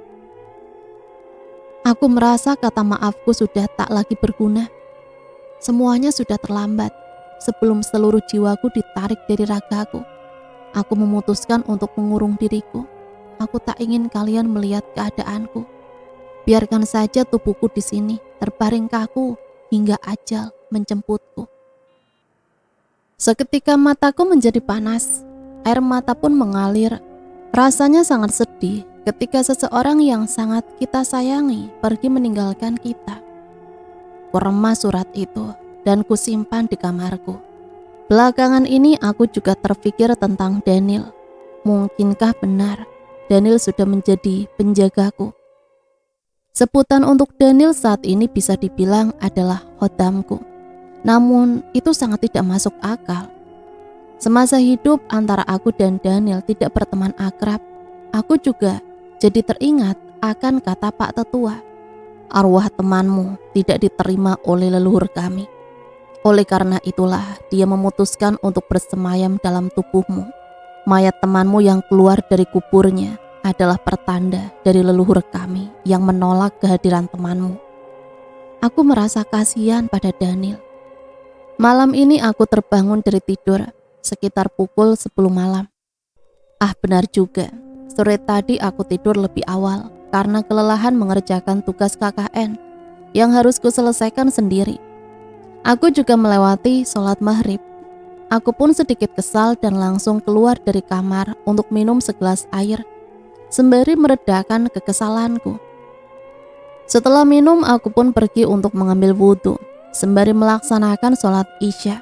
Aku merasa kata maafku sudah tak lagi berguna. Semuanya sudah terlambat. Sebelum seluruh jiwaku ditarik dari ragaku, aku memutuskan untuk mengurung diriku. Aku tak ingin kalian melihat keadaanku. Biarkan saja tubuhku di sini, terbaring kaku hingga ajal menjemputku. Seketika mataku menjadi panas, air mata pun mengalir. Rasanya sangat sedih ketika seseorang yang sangat kita sayangi pergi meninggalkan kita. Kuremas surat itu dan kusimpan di kamarku. Belakangan ini aku juga terpikir tentang Daniel. Mungkinkah benar Daniel sudah menjadi penjagaku? Sebutan untuk Daniel saat ini bisa dibilang adalah khodamku. Namun itu sangat tidak masuk akal. Semasa hidup antara aku dan Daniel tidak berteman akrab, aku juga jadi teringat akan kata Pak Tetua. Arwah temanmu tidak diterima oleh leluhur kami. Oleh karena itulah dia memutuskan untuk bersemayam dalam tubuhmu. Mayat temanmu yang keluar dari kuburnya adalah pertanda dari leluhur kami yang menolak kehadiran temanmu. Aku merasa kasihan pada Daniel. Malam ini aku terbangun dari tidur sekitar pukul 10 malam. Benar juga, sore tadi aku tidur lebih awal karena kelelahan mengerjakan tugas KKN yang harus kuselesaikan sendiri. Aku juga melewati sholat maghrib. Aku pun sedikit kesal dan langsung keluar dari kamar untuk minum segelas air, sembari meredakan kekesalanku. Setelah minum, aku pun pergi untuk mengambil wudhu, sembari melaksanakan sholat isya.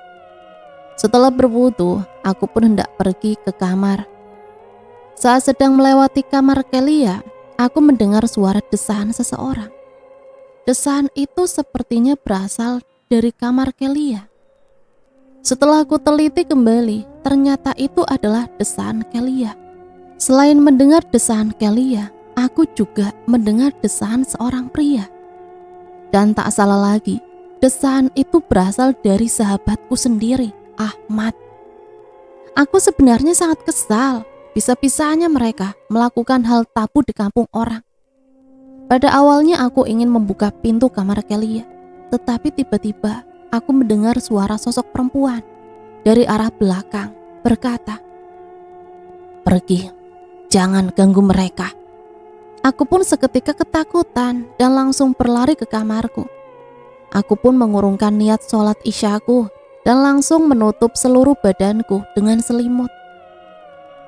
Setelah berwudhu, aku pun hendak pergi ke kamar. Saat sedang melewati kamar Kelia, aku mendengar suara desahan seseorang. Desahan itu sepertinya berasal dari kamar Kelia. Setelah aku teliti kembali, ternyata itu adalah desahan Kelia. Selain mendengar desahan Kelia, aku juga mendengar desahan seorang pria. Dan tak salah lagi, desahan itu berasal dari sahabatku sendiri, Ahmad. Aku sebenarnya sangat kesal, bisa-bisanya mereka melakukan hal tabu di kampung orang. Pada awalnya aku ingin membuka pintu kamar Kelia, tetapi tiba-tiba aku mendengar suara sosok perempuan dari arah belakang berkata, "Pergi, jangan ganggu mereka." Aku pun seketika ketakutan dan langsung berlari ke kamarku. Aku pun mengurungkan niat sholat isyaku dan langsung menutup seluruh badanku dengan selimut.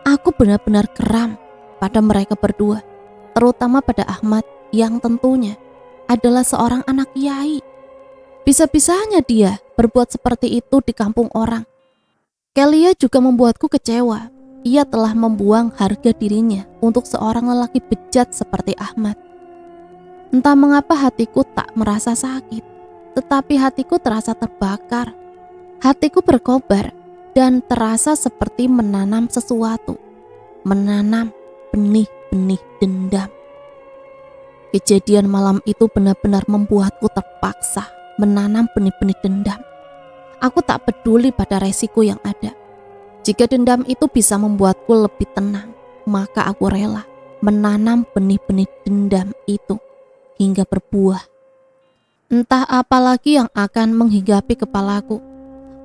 Aku benar-benar geram pada mereka berdua, terutama pada Ahmad yang tentunya adalah seorang anak kiai. Bisa-bisanya dia berbuat seperti itu di kampung orang. Kelia juga membuatku kecewa. Ia telah membuang harga dirinya untuk seorang lelaki bejat seperti Ahmad. Entah mengapa hatiku tak merasa sakit. tetapi hatiku terasa terbakar. Hatiku berkobar dan terasa seperti menanam sesuatu, menanam benih-benih dendam. Kejadian malam itu benar-benar membuatku terpaksa menanam benih-benih dendam. Aku tak peduli pada resiko yang ada. Jika dendam itu bisa membuatku lebih tenang, maka aku rela menanam benih-benih dendam itu hingga berbuah. Entah apa lagi yang akan menghinggapi kepalaku.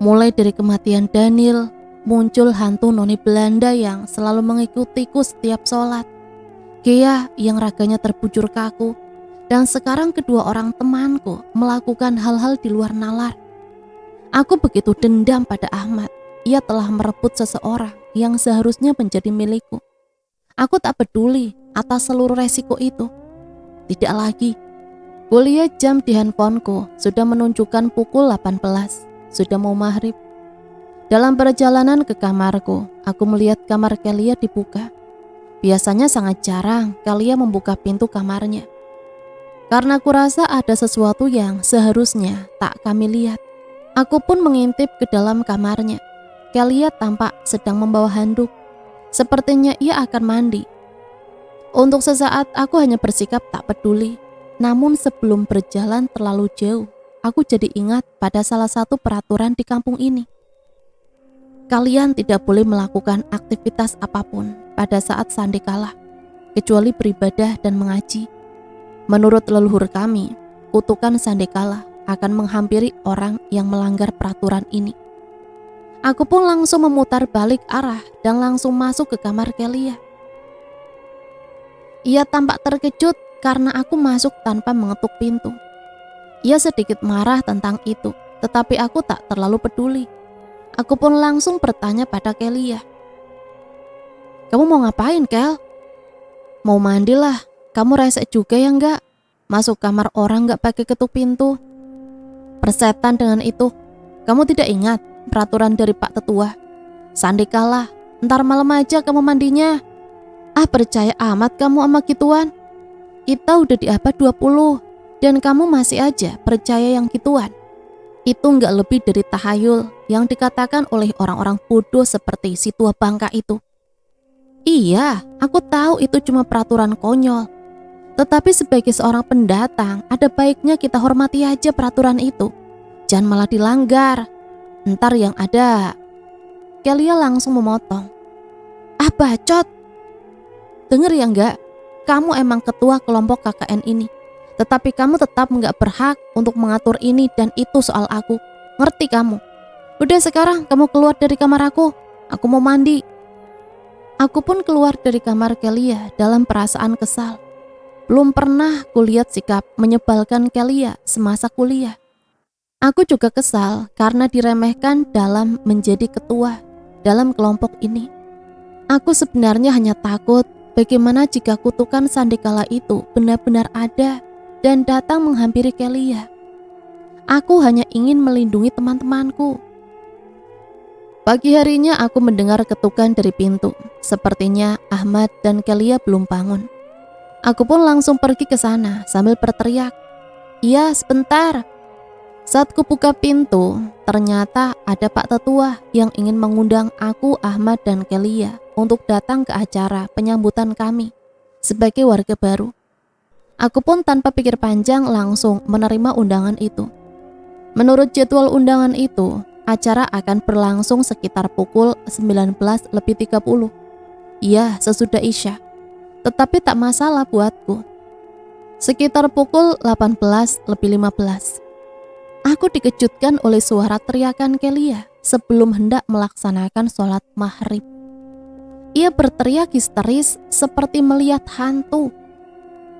Mulai dari kematian Daniel, muncul hantu noni Belanda yang selalu mengikutiku setiap sholat. Gea yang raganya terbujur kaku, dan sekarang kedua orang temanku melakukan hal-hal di luar nalar. Aku begitu dendam pada Ahmad. Ia telah merebut seseorang yang seharusnya menjadi milikku. Aku tak peduli atas seluruh resiko itu. Tidak lagi. Kulihat jam di handphoneku sudah menunjukkan pukul 18. Sudah mau maghrib. Dalam perjalanan ke kamarku, aku melihat kamar Kelia dibuka. Biasanya sangat jarang Kelia membuka pintu kamarnya. Karena kurasa ada sesuatu yang seharusnya tak kami lihat. Aku pun mengintip ke dalam kamarnya. Kelia tampak sedang membawa handuk. Sepertinya ia akan mandi. Untuk sesaat aku hanya bersikap tak peduli. Namun sebelum berjalan terlalu jauh, aku jadi ingat pada salah satu peraturan di kampung ini. Kalian tidak boleh melakukan aktivitas apapun pada saat sandekala, kecuali beribadah dan mengaji. Menurut leluhur kami, kutukan sandekala akan menghampiri orang yang melanggar peraturan ini. Aku pun langsung memutar balik arah dan langsung masuk ke kamar Kelia. Ia tampak terkejut karena aku masuk tanpa mengetuk pintu. Ia sedikit marah tentang itu, tetapi aku tak terlalu peduli. Aku pun langsung bertanya pada Kelia. Kamu mau ngapain, Kel? Mau mandi lah, kamu rese juga ya enggak? Masuk kamar orang enggak pakai ketuk pintu. Persetan dengan itu, kamu tidak ingat peraturan dari Pak Tetua? Sandekala, ntar malam aja kamu mandinya. Ah, percaya amat kamu sama gituan. Kita udah di abad 20 dan kamu masih aja percaya yang gituan. Itu nggak lebih dari tahayul yang dikatakan oleh orang-orang bodoh seperti si tua bangka itu. Iya, aku tahu itu cuma peraturan konyol. Tetapi sebagai seorang pendatang, ada baiknya kita hormati aja peraturan itu. Jangan malah dilanggar. Ntar yang ada. Kelia langsung memotong. Ah, bacot. Dengar ya enggak? Kamu emang ketua kelompok KKN ini. Tetapi kamu tetap enggak berhak untuk mengatur ini dan itu soal aku. Ngerti kamu? Udah sekarang kamu keluar dari kamar aku. Aku mau mandi. Aku pun keluar dari kamar Kelia dalam perasaan kesal. Belum pernah kulihat sikap menyebalkan Kelia semasa kuliah. Aku juga kesal karena diremehkan dalam menjadi ketua dalam kelompok ini. Aku sebenarnya hanya takut bagaimana jika kutukan sandekala itu benar-benar ada dan datang menghampiri Kelia. Aku hanya ingin melindungi teman-temanku. Pagi harinya aku mendengar ketukan dari pintu. Sepertinya Ahmad dan Kelia belum bangun. Aku pun langsung pergi ke sana sambil berteriak, "Iya, sebentar." Saat kubuka pintu, ternyata ada Pak Tetua yang ingin mengundang aku, Ahmad, dan Kelia untuk datang ke acara penyambutan kami sebagai warga baru. Aku pun tanpa pikir panjang langsung menerima undangan itu. Menurut jadwal undangan itu, acara akan berlangsung sekitar pukul 19:30. Iya, sesudah Isya. Tetapi tak masalah buatku. Sekitar pukul 18:15. Aku dikejutkan oleh suara teriakan Kelia sebelum hendak melaksanakan sholat maghrib. Ia berteriak histeris seperti melihat hantu.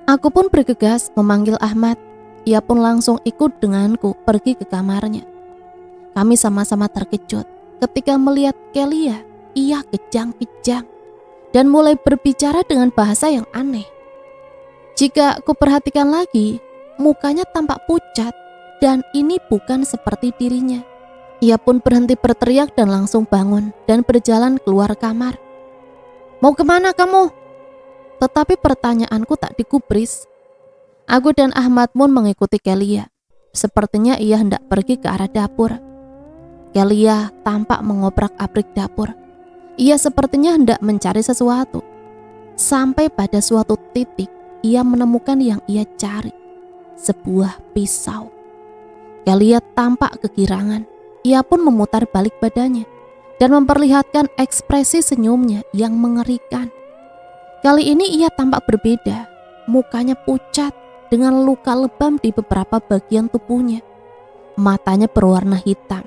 Aku pun bergegas memanggil Ahmad. Ia pun langsung ikut denganku pergi ke kamarnya. Kami sama-sama terkejut ketika melihat Kelia. Ia kejang-kejang dan mulai berbicara dengan bahasa yang aneh. Jika kuperhatikan lagi, mukanya tampak pucat. Dan ini bukan seperti dirinya. Ia pun berhenti berteriak dan langsung bangun dan berjalan keluar kamar. Mau kemana kamu? Tetapi pertanyaanku tak digubris. Aku dan Ahmad pun mengikuti Kelia. Sepertinya ia hendak pergi ke arah dapur. Kelia tampak mengobrak-abrik dapur. Ia sepertinya hendak mencari sesuatu. Sampai pada suatu titik, ia menemukan yang ia cari. Sebuah pisau. Kelia tampak kegirangan. Ia pun memutar balik badannya dan memperlihatkan ekspresi senyumnya yang mengerikan. Kali ini ia tampak berbeda. Mukanya pucat dengan luka lebam di beberapa bagian tubuhnya. Matanya berwarna hitam.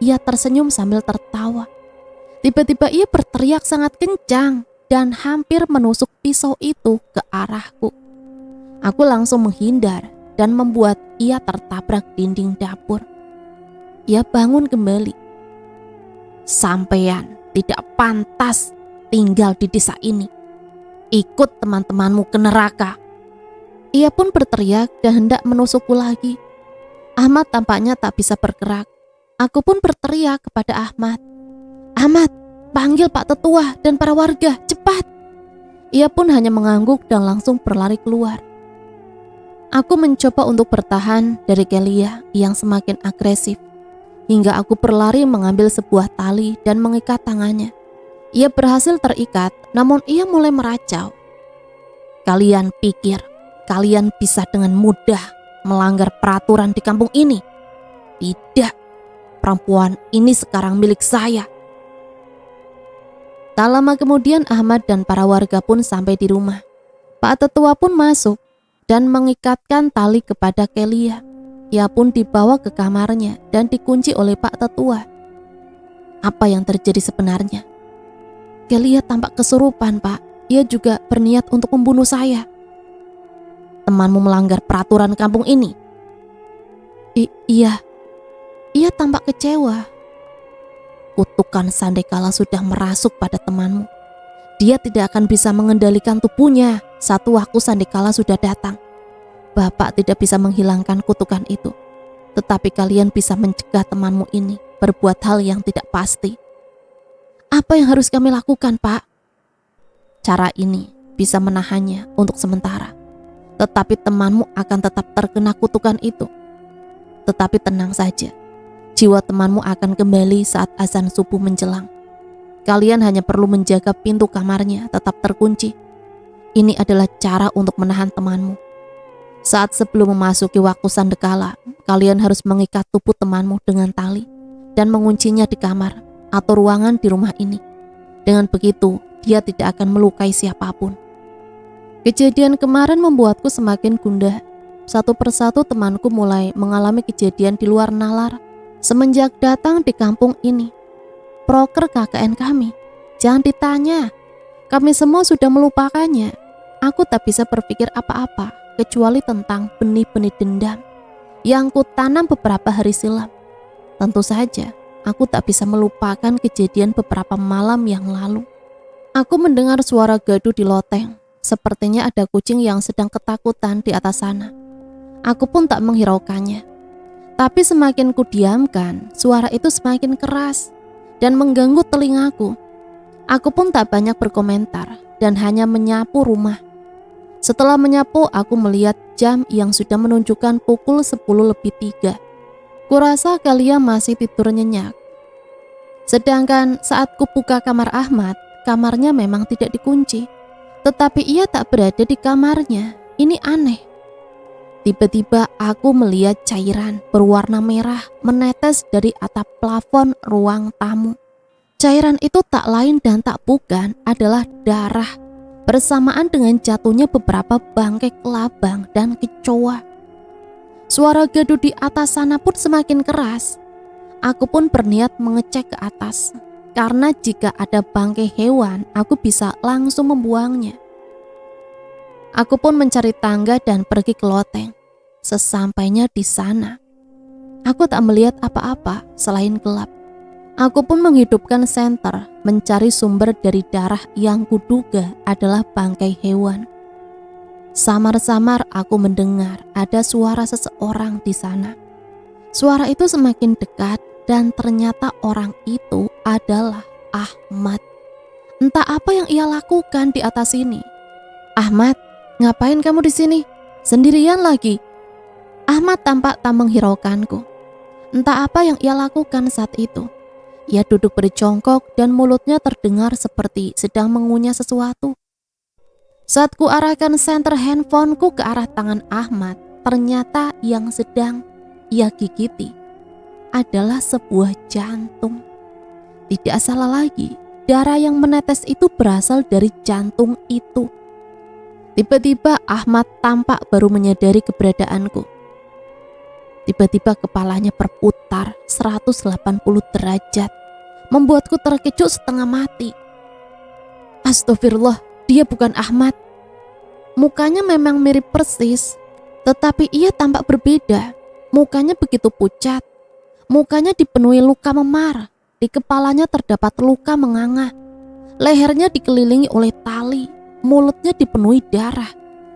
Ia tersenyum sambil tertawa. Tiba-tiba ia berteriak sangat kencang dan hampir menusuk pisau itu ke arahku. Aku langsung menghindar dan membuat ia tertabrak dinding dapur. Ia bangun kembali. "Sampean tidak pantas tinggal di desa ini. Ikut teman-temanmu ke neraka." Ia pun berteriak dan hendak menusukku lagi. Ahmad tampaknya tak bisa bergerak. Aku pun berteriak kepada Ahmad, "Ahmad, panggil Pak Tetua dan para warga, cepat!" Ia pun hanya mengangguk dan langsung berlari keluar. Aku mencoba untuk bertahan dari Kelia yang semakin agresif, hingga aku berlari mengambil sebuah tali dan mengikat tangannya. Ia berhasil terikat, namun ia mulai meracau. "Kalian pikir kalian bisa dengan mudah melanggar peraturan di kampung ini? Tidak. Perempuan ini sekarang milik saya." Tak lama kemudian Ahmad dan para warga pun sampai di rumah. Pak Tetua pun masuk dan mengikatkan tali kepada Kelia. Ia pun dibawa ke kamarnya dan dikunci oleh Pak Tetua. Apa yang terjadi sebenarnya? Kelia tampak kesurupan, Pak. Ia juga berniat untuk membunuh saya. Temanmu melanggar peraturan kampung ini? Iya. Ia tampak kecewa. Kutukan Sandekala sudah merasuk pada temanmu. Dia tidak akan bisa mengendalikan tubuhnya. Satu waktu Sandekala sudah datang. Bapak tidak bisa menghilangkan kutukan itu. Tetapi kalian bisa mencegah temanmu ini berbuat hal yang tidak pasti. Apa yang harus kami lakukan, Pak? Cara ini bisa menahannya untuk sementara. Tetapi temanmu akan tetap terkena kutukan itu. Tetapi tenang saja. Jiwa temanmu akan kembali saat azan subuh menjelang. Kalian hanya perlu menjaga pintu kamarnya tetap terkunci. Ini adalah cara untuk menahan temanmu. Saat sebelum memasuki waktu Sandekala, kalian harus mengikat tubuh temanmu dengan tali dan menguncinya di kamar atau ruangan di rumah ini. Dengan begitu, dia tidak akan melukai siapapun. Kejadian kemarin membuatku semakin gundah. Satu persatu temanku mulai mengalami kejadian di luar nalar semenjak datang di kampung ini. Proker KKN kami, jangan ditanya. Kami semua sudah melupakannya. Aku tak bisa berpikir apa-apa kecuali tentang benih-benih dendam yang kutanam beberapa hari silam. Tentu saja, aku tak bisa melupakan kejadian beberapa malam yang lalu. Aku mendengar suara gaduh di loteng. Sepertinya ada kucing yang sedang ketakutan di atas sana. Aku pun tak menghiraukannya. Tapi semakin kudiamkan, suara itu semakin keras dan mengganggu telingaku. Aku pun tak banyak berkomentar dan hanya menyapu rumah. Setelah menyapu, aku melihat jam yang sudah menunjukkan pukul 10:03. Kurasa Kelia masih tidur nyenyak. Sedangkan saat kubuka kamar Ahmad, kamarnya memang tidak dikunci. Tetapi ia tak berada di kamarnya. Ini aneh. Tiba-tiba aku melihat cairan berwarna merah menetes dari atap plafon ruang tamu. Cairan itu tak lain dan tak bukan adalah darah, bersamaan dengan jatuhnya beberapa bangkai kelabang dan kecoa. Suara gaduh di atas sana pun semakin keras. Aku pun berniat mengecek ke atas, karena jika ada bangkai hewan, aku bisa langsung membuangnya. Aku pun mencari tangga dan pergi ke loteng. Sesampainya di sana, aku tak melihat apa-apa selain gelap. Aku pun menghidupkan senter, mencari sumber dari darah yang kuduga adalah bangkai hewan. Samar-samar aku mendengar ada suara seseorang di sana. Suara itu semakin dekat dan ternyata orang itu adalah Ahmad. Entah apa yang ia lakukan di atas sini. "Ahmad, ngapain kamu di sini? Sendirian lagi?" Ahmad tampak tak menghiraukanku. Entah apa yang ia lakukan saat itu. Ia duduk berjongkok dan mulutnya terdengar seperti sedang mengunyah sesuatu. Saat ku arahkan senter handphoneku ke arah tangan Ahmad, ternyata yang sedang ia gigiti adalah sebuah jantung. Tidak salah lagi, darah yang menetes itu berasal dari jantung itu. Tiba-tiba Ahmad tampak baru menyadari keberadaanku. Tiba-tiba kepalanya berputar 180 derajat, membuatku terkejut setengah mati. Astagfirullah, dia bukan Ahmad. Mukanya memang mirip persis, tetapi ia tampak berbeda. Mukanya begitu pucat. Mukanya dipenuhi luka memar. Di kepalanya terdapat luka menganga. Lehernya dikelilingi oleh tali. Mulutnya dipenuhi darah.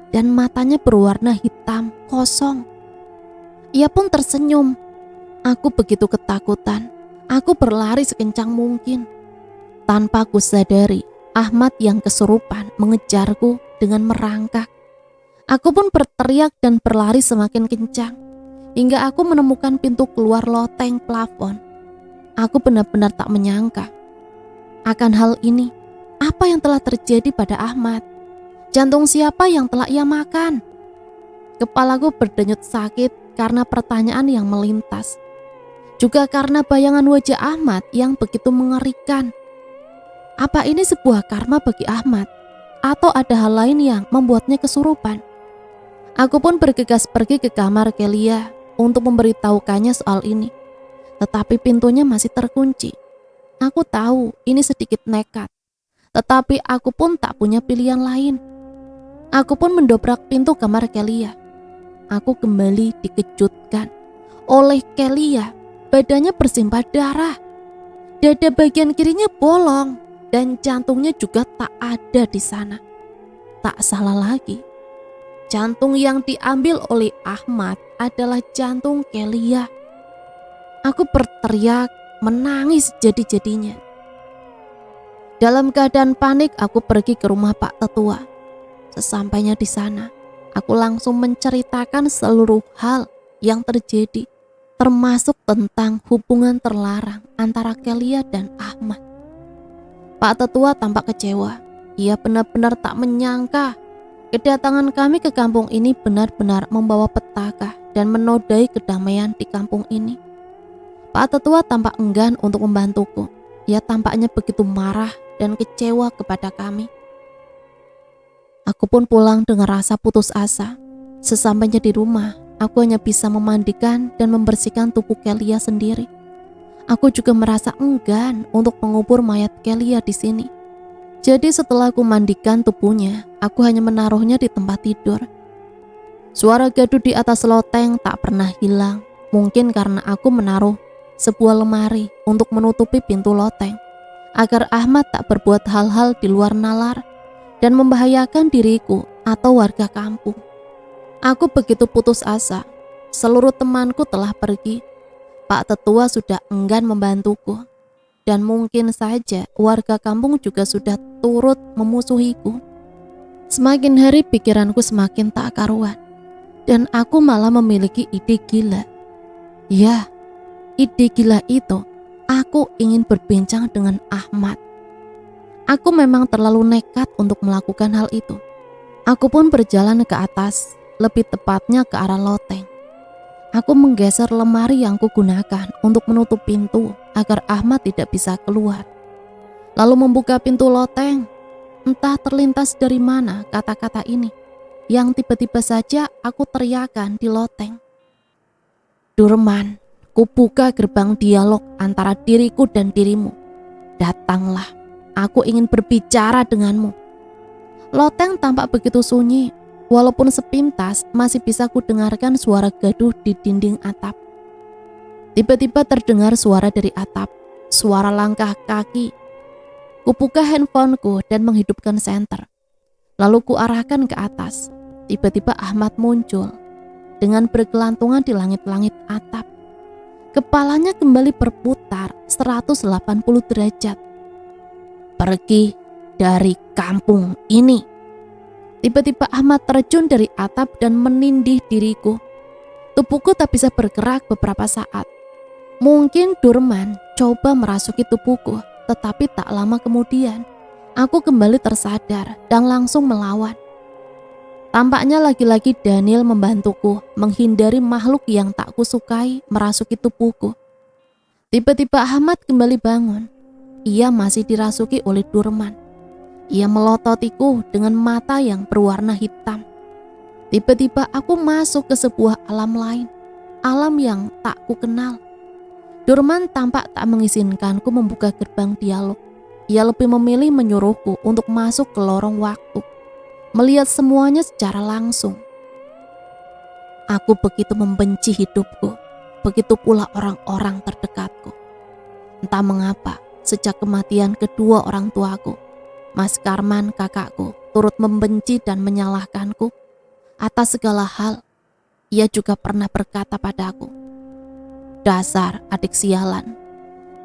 Dan matanya berwarna hitam, kosong. Ia pun tersenyum. Aku begitu ketakutan. Aku berlari sekencang mungkin. Tanpa ku sadari, Ahmad yang kesurupan mengejarku dengan merangkak. Aku pun berteriak dan berlari semakin kencang, hingga aku menemukan pintu keluar loteng plafon. Aku benar-benar tak menyangka akan hal ini. Apa yang telah terjadi pada Ahmad? Jantung siapa yang telah ia makan? Kepalaku berdenyut sakit karena pertanyaan yang melintas. Juga karena bayangan wajah Ahmad yang begitu mengerikan. Apa ini sebuah karma bagi Ahmad? Atau ada hal lain yang membuatnya kesurupan? Aku pun bergegas pergi ke kamar Kelia untuk memberitahukannya soal ini. Tetapi pintunya masih terkunci. Aku tahu ini sedikit nekat. Tetapi aku pun tak punya pilihan lain. Aku pun mendobrak pintu kamar Kelia. Aku kembali dikejutkan oleh Kelia. Badannya bersimbah darah. Dada bagian kirinya bolong dan jantungnya juga tak ada di sana. Tak salah lagi, jantung yang diambil oleh Ahmad adalah jantung Kelia. Aku berteriak, menangis jadi-jadinya. Dalam keadaan panik, aku pergi ke rumah Pak Tetua. Sesampainya di sana, aku langsung menceritakan seluruh hal yang terjadi, termasuk tentang hubungan terlarang antara Kelia dan Ahmad. Pak Tetua tampak kecewa. Ia benar-benar tak menyangka kedatangan kami ke kampung ini benar-benar membawa petaka dan menodai kedamaian di kampung ini. Pak Tetua tampak enggan untuk membantuku. Ia tampaknya begitu marah dan kecewa kepada kami. Aku pun pulang dengan rasa putus asa. Sesampainya di rumah, aku hanya bisa memandikan dan membersihkan tubuh Kelia sendiri. Aku juga merasa enggan untuk mengubur mayat Kelia di sini. Jadi setelah aku mandikan tubuhnya, aku hanya menaruhnya di tempat tidur. Suara gaduh di atas loteng tak pernah hilang. Mungkin karena aku menaruh sebuah lemari untuk menutupi pintu loteng, agar Ahmad tak berbuat hal-hal di luar nalar dan membahayakan diriku atau warga kampung. Aku begitu putus asa. Seluruh temanku telah pergi. Pak Tetua sudah enggan membantuku. Dan mungkin saja warga kampung juga sudah turut memusuhiku. Semakin hari pikiranku semakin tak karuan. Dan aku malah memiliki ide gila. Ya, ide gila itu, aku ingin berbincang dengan Ahmad. Aku memang terlalu nekat untuk melakukan hal itu. Aku pun berjalan ke atas, lebih tepatnya ke arah loteng. Aku menggeser lemari yang kugunakan untuk menutup pintu agar Ahmad tidak bisa keluar. Lalu membuka pintu loteng. Entah terlintas dari mana kata-kata ini yang tiba-tiba saja aku teriakan di loteng. Durman, kubuka gerbang dialog antara diriku dan dirimu. Datanglah, aku ingin berbicara denganmu. Loteng tampak begitu sunyi. Walaupun sepintas masih bisa kudengarkan suara gaduh di dinding atap. Tiba-tiba terdengar suara dari atap, suara langkah kaki. Kubuka handphoneku dan menghidupkan senter. Lalu kuarahkan ke atas. Tiba-tiba Ahmad muncul dengan bergelantungan di langit-langit atap. Kepalanya kembali berputar 180 derajat. Pergi dari kampung ini. Tiba-tiba Ahmad terjun dari atap dan menindih diriku. Tubuhku tak bisa bergerak beberapa saat. Mungkin Durman coba merasuki tubuhku, tetapi tak lama kemudian aku kembali tersadar dan langsung melawan. Tampaknya lagi-lagi Daniel membantuku menghindari makhluk yang tak kusukai merasuki tubuhku. Tiba-tiba Ahmad kembali bangun. Ia masih dirasuki oleh Durman. Ia melototiku dengan mata yang berwarna hitam. Tiba-tiba aku masuk ke sebuah alam lain, alam yang tak ku kenal. Durman tampak tak mengizinkanku membuka gerbang dialog. Ia lebih memilih menyuruhku untuk masuk ke lorong waktu, melihat semuanya secara langsung. Aku begitu membenci hidupku, begitu pula orang-orang terdekatku. Entah mengapa, sejak kematian kedua orang tuaku, Mas Karman kakakku turut membenci dan menyalahkanku atas segala hal. Ia juga pernah berkata padaku, "Dasar adik sialan,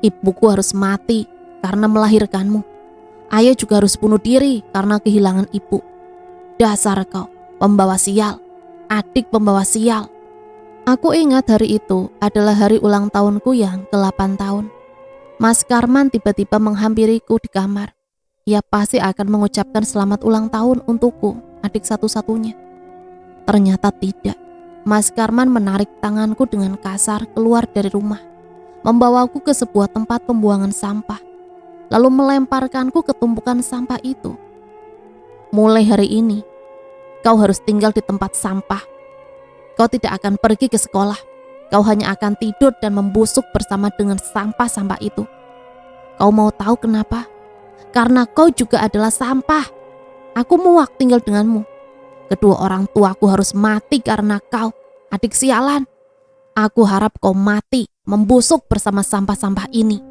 ibuku harus mati karena melahirkanmu. Ayah juga harus bunuh diri karena kehilangan ibu. Dasar kau, pembawa sial, adik pembawa sial." Aku ingat hari itu adalah hari ulang tahunku yang ke-8 tahun. Mas Karman tiba-tiba menghampiriku di kamar. Ia pasti akan mengucapkan selamat ulang tahun untukku, adik satu-satunya. Ternyata tidak. Mas Karman menarik tanganku dengan kasar keluar dari rumah, membawaku ke sebuah tempat pembuangan sampah, lalu melemparkanku ke tumpukan sampah itu. "Mulai hari ini, kau harus tinggal di tempat sampah. Kau tidak akan pergi ke sekolah. Kau hanya akan tidur dan membusuk bersama dengan sampah-sampah itu. Kau mau tahu kenapa? Karena kau juga adalah sampah. Aku muak tinggal denganmu. Kedua orang tuaku harus mati karena kau, adik sialan. Aku harap kau mati, membusuk bersama sampah-sampah ini."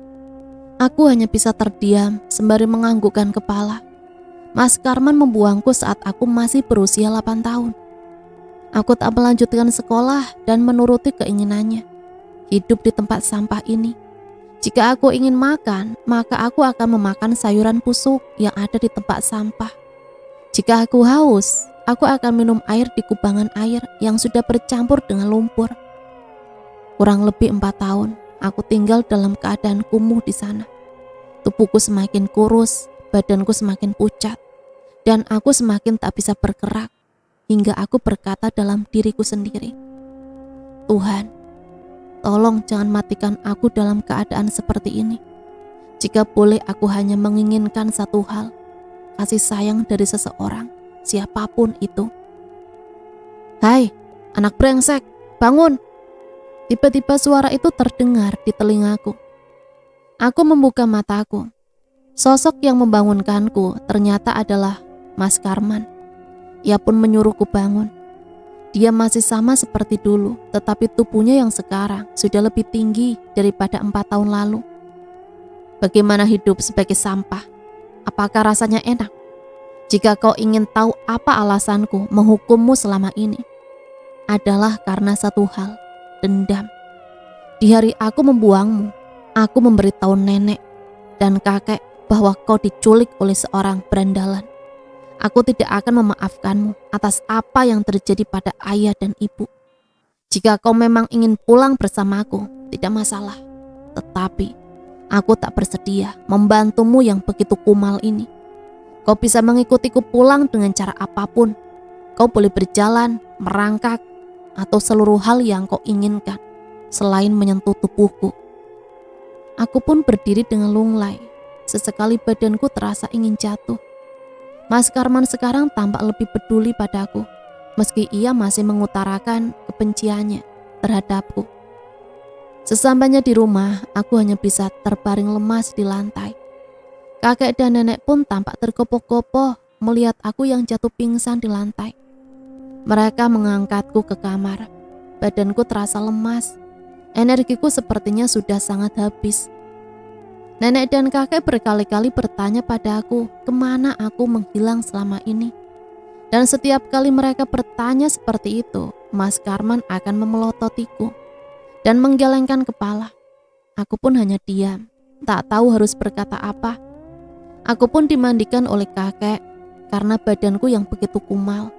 Aku hanya bisa terdiam sembari menganggukkan kepala. Mas Karman membuangku saat aku masih berusia 8 tahun. Aku tak melanjutkan sekolah dan menuruti keinginannya. Hidup di tempat sampah ini. Jika aku ingin makan, maka aku akan memakan sayuran busuk yang ada di tempat sampah. Jika aku haus, aku akan minum air di kubangan air yang sudah bercampur dengan lumpur. Kurang lebih 4 tahun, aku tinggal dalam keadaan kumuh di sana. Tubuhku semakin kurus, badanku semakin pucat, dan aku semakin tak bisa bergerak, hingga aku berkata dalam diriku sendiri, "Tuhan, tolong jangan matikan aku dalam keadaan seperti ini. Jika boleh, aku hanya menginginkan satu hal, kasih sayang dari seseorang, siapapun itu." "Hai, anak brengsek, bangun!" Tiba-tiba suara itu terdengar di telingaku. Aku membuka mataku. Sosok yang membangunkanku ternyata adalah Mas Karman. Ia pun menyuruhku bangun. Dia masih sama seperti dulu, tetapi tubuhnya yang sekarang sudah lebih tinggi daripada 4 tahun lalu. "Bagaimana hidup sebagai sampah? Apakah rasanya enak? Jika kau ingin tahu apa alasanku menghukummu selama ini, adalah karena satu hal, dendam. Di hari aku membuangmu, aku memberitahu nenek dan kakek bahwa kau diculik oleh seorang berandalan. Aku tidak akan memaafkanmu atas apa yang terjadi pada ayah dan ibu. Jika kau memang ingin pulang bersamaku, tidak masalah. Tetapi aku tak bersedia membantumu yang begitu kumal ini. Kau bisa mengikutiku pulang dengan cara apapun. Kau boleh berjalan, merangkak, atau seluruh hal yang kau inginkan selain menyentuh tubuhku." Aku pun berdiri dengan lunglai. Sesekali badanku terasa ingin jatuh. Mas Karman sekarang tampak lebih peduli padaku, meski ia masih mengutarakan kebenciannya terhadapku. Sesampainya di rumah, aku hanya bisa terbaring lemas di lantai. Kakek dan nenek pun tampak tergopoh-gopoh melihat aku yang jatuh pingsan di lantai. Mereka mengangkatku ke kamar. Badanku terasa lemas. Energiku sepertinya sudah sangat habis. Nenek dan kakek berkali-kali bertanya pada aku kemana aku menghilang selama ini. Dan setiap kali mereka bertanya seperti itu, Mas Karman akan memelototiku dan menggelengkan kepala. Aku pun hanya diam, tak tahu harus berkata apa. Aku pun dimandikan oleh kakek karena badanku yang begitu kumal.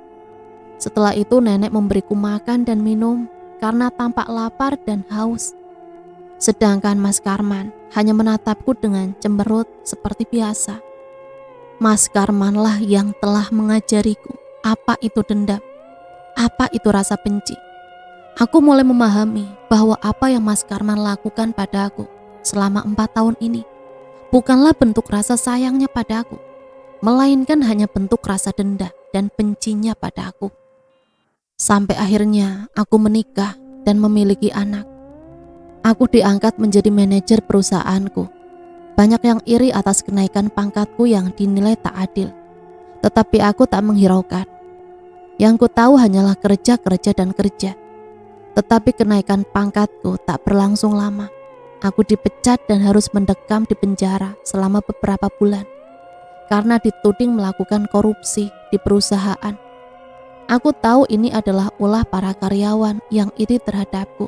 Setelah itu nenek memberiku makan dan minum. karena tampak lapar dan haus. Sedangkan Mas Karman hanya menatapku dengan cemberut seperti biasa. Mas Karmanlah yang telah mengajariku apa itu dendam, apa itu rasa benci. Aku mulai memahami bahwa apa yang Mas Karman lakukan padaku selama 4 tahun ini bukanlah bentuk rasa sayangnya padaku, melainkan hanya bentuk rasa dendam dan bencinya padaku. Sampai akhirnya aku menikah dan memiliki anak. Aku diangkat menjadi manajer perusahaanku. Banyak yang iri atas kenaikan pangkatku yang dinilai tak adil. Tetapi aku tak menghiraukan. Yang ku tahu hanyalah kerja dan kerja. Tetapi kenaikan pangkatku tak berlangsung lama. Aku dipecat dan harus mendekam di penjara selama beberapa bulan karena dituding melakukan korupsi di perusahaan. Aku tahu ini adalah ulah para karyawan yang iri terhadapku.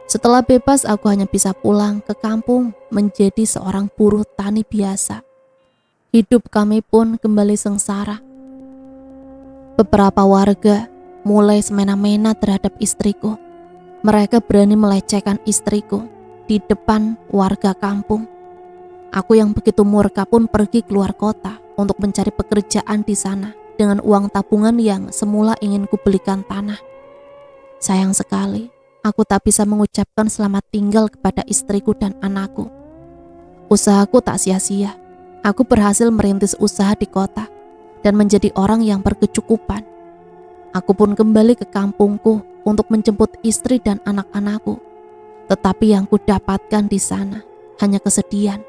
Setelah bebas, aku hanya bisa pulang ke kampung menjadi seorang buruh tani biasa. Hidup kami pun kembali sengsara. Beberapa warga mulai semena-mena terhadap istriku. Mereka berani melecehkan istriku di depan warga kampung. Aku yang begitu murka pun pergi keluar kota untuk mencari pekerjaan di sana dengan uang tabungan yang semula ingin kubelikan tanah. Sayang sekali, aku tak bisa mengucapkan selamat tinggal kepada istriku dan anakku. Usahaku tak sia-sia. Aku berhasil merintis usaha di kota dan menjadi orang yang berkecukupan. Aku pun kembali ke kampungku untuk menjemput istri dan anak-anakku. Tetapi yang kudapatkan di sana hanya kesedihan.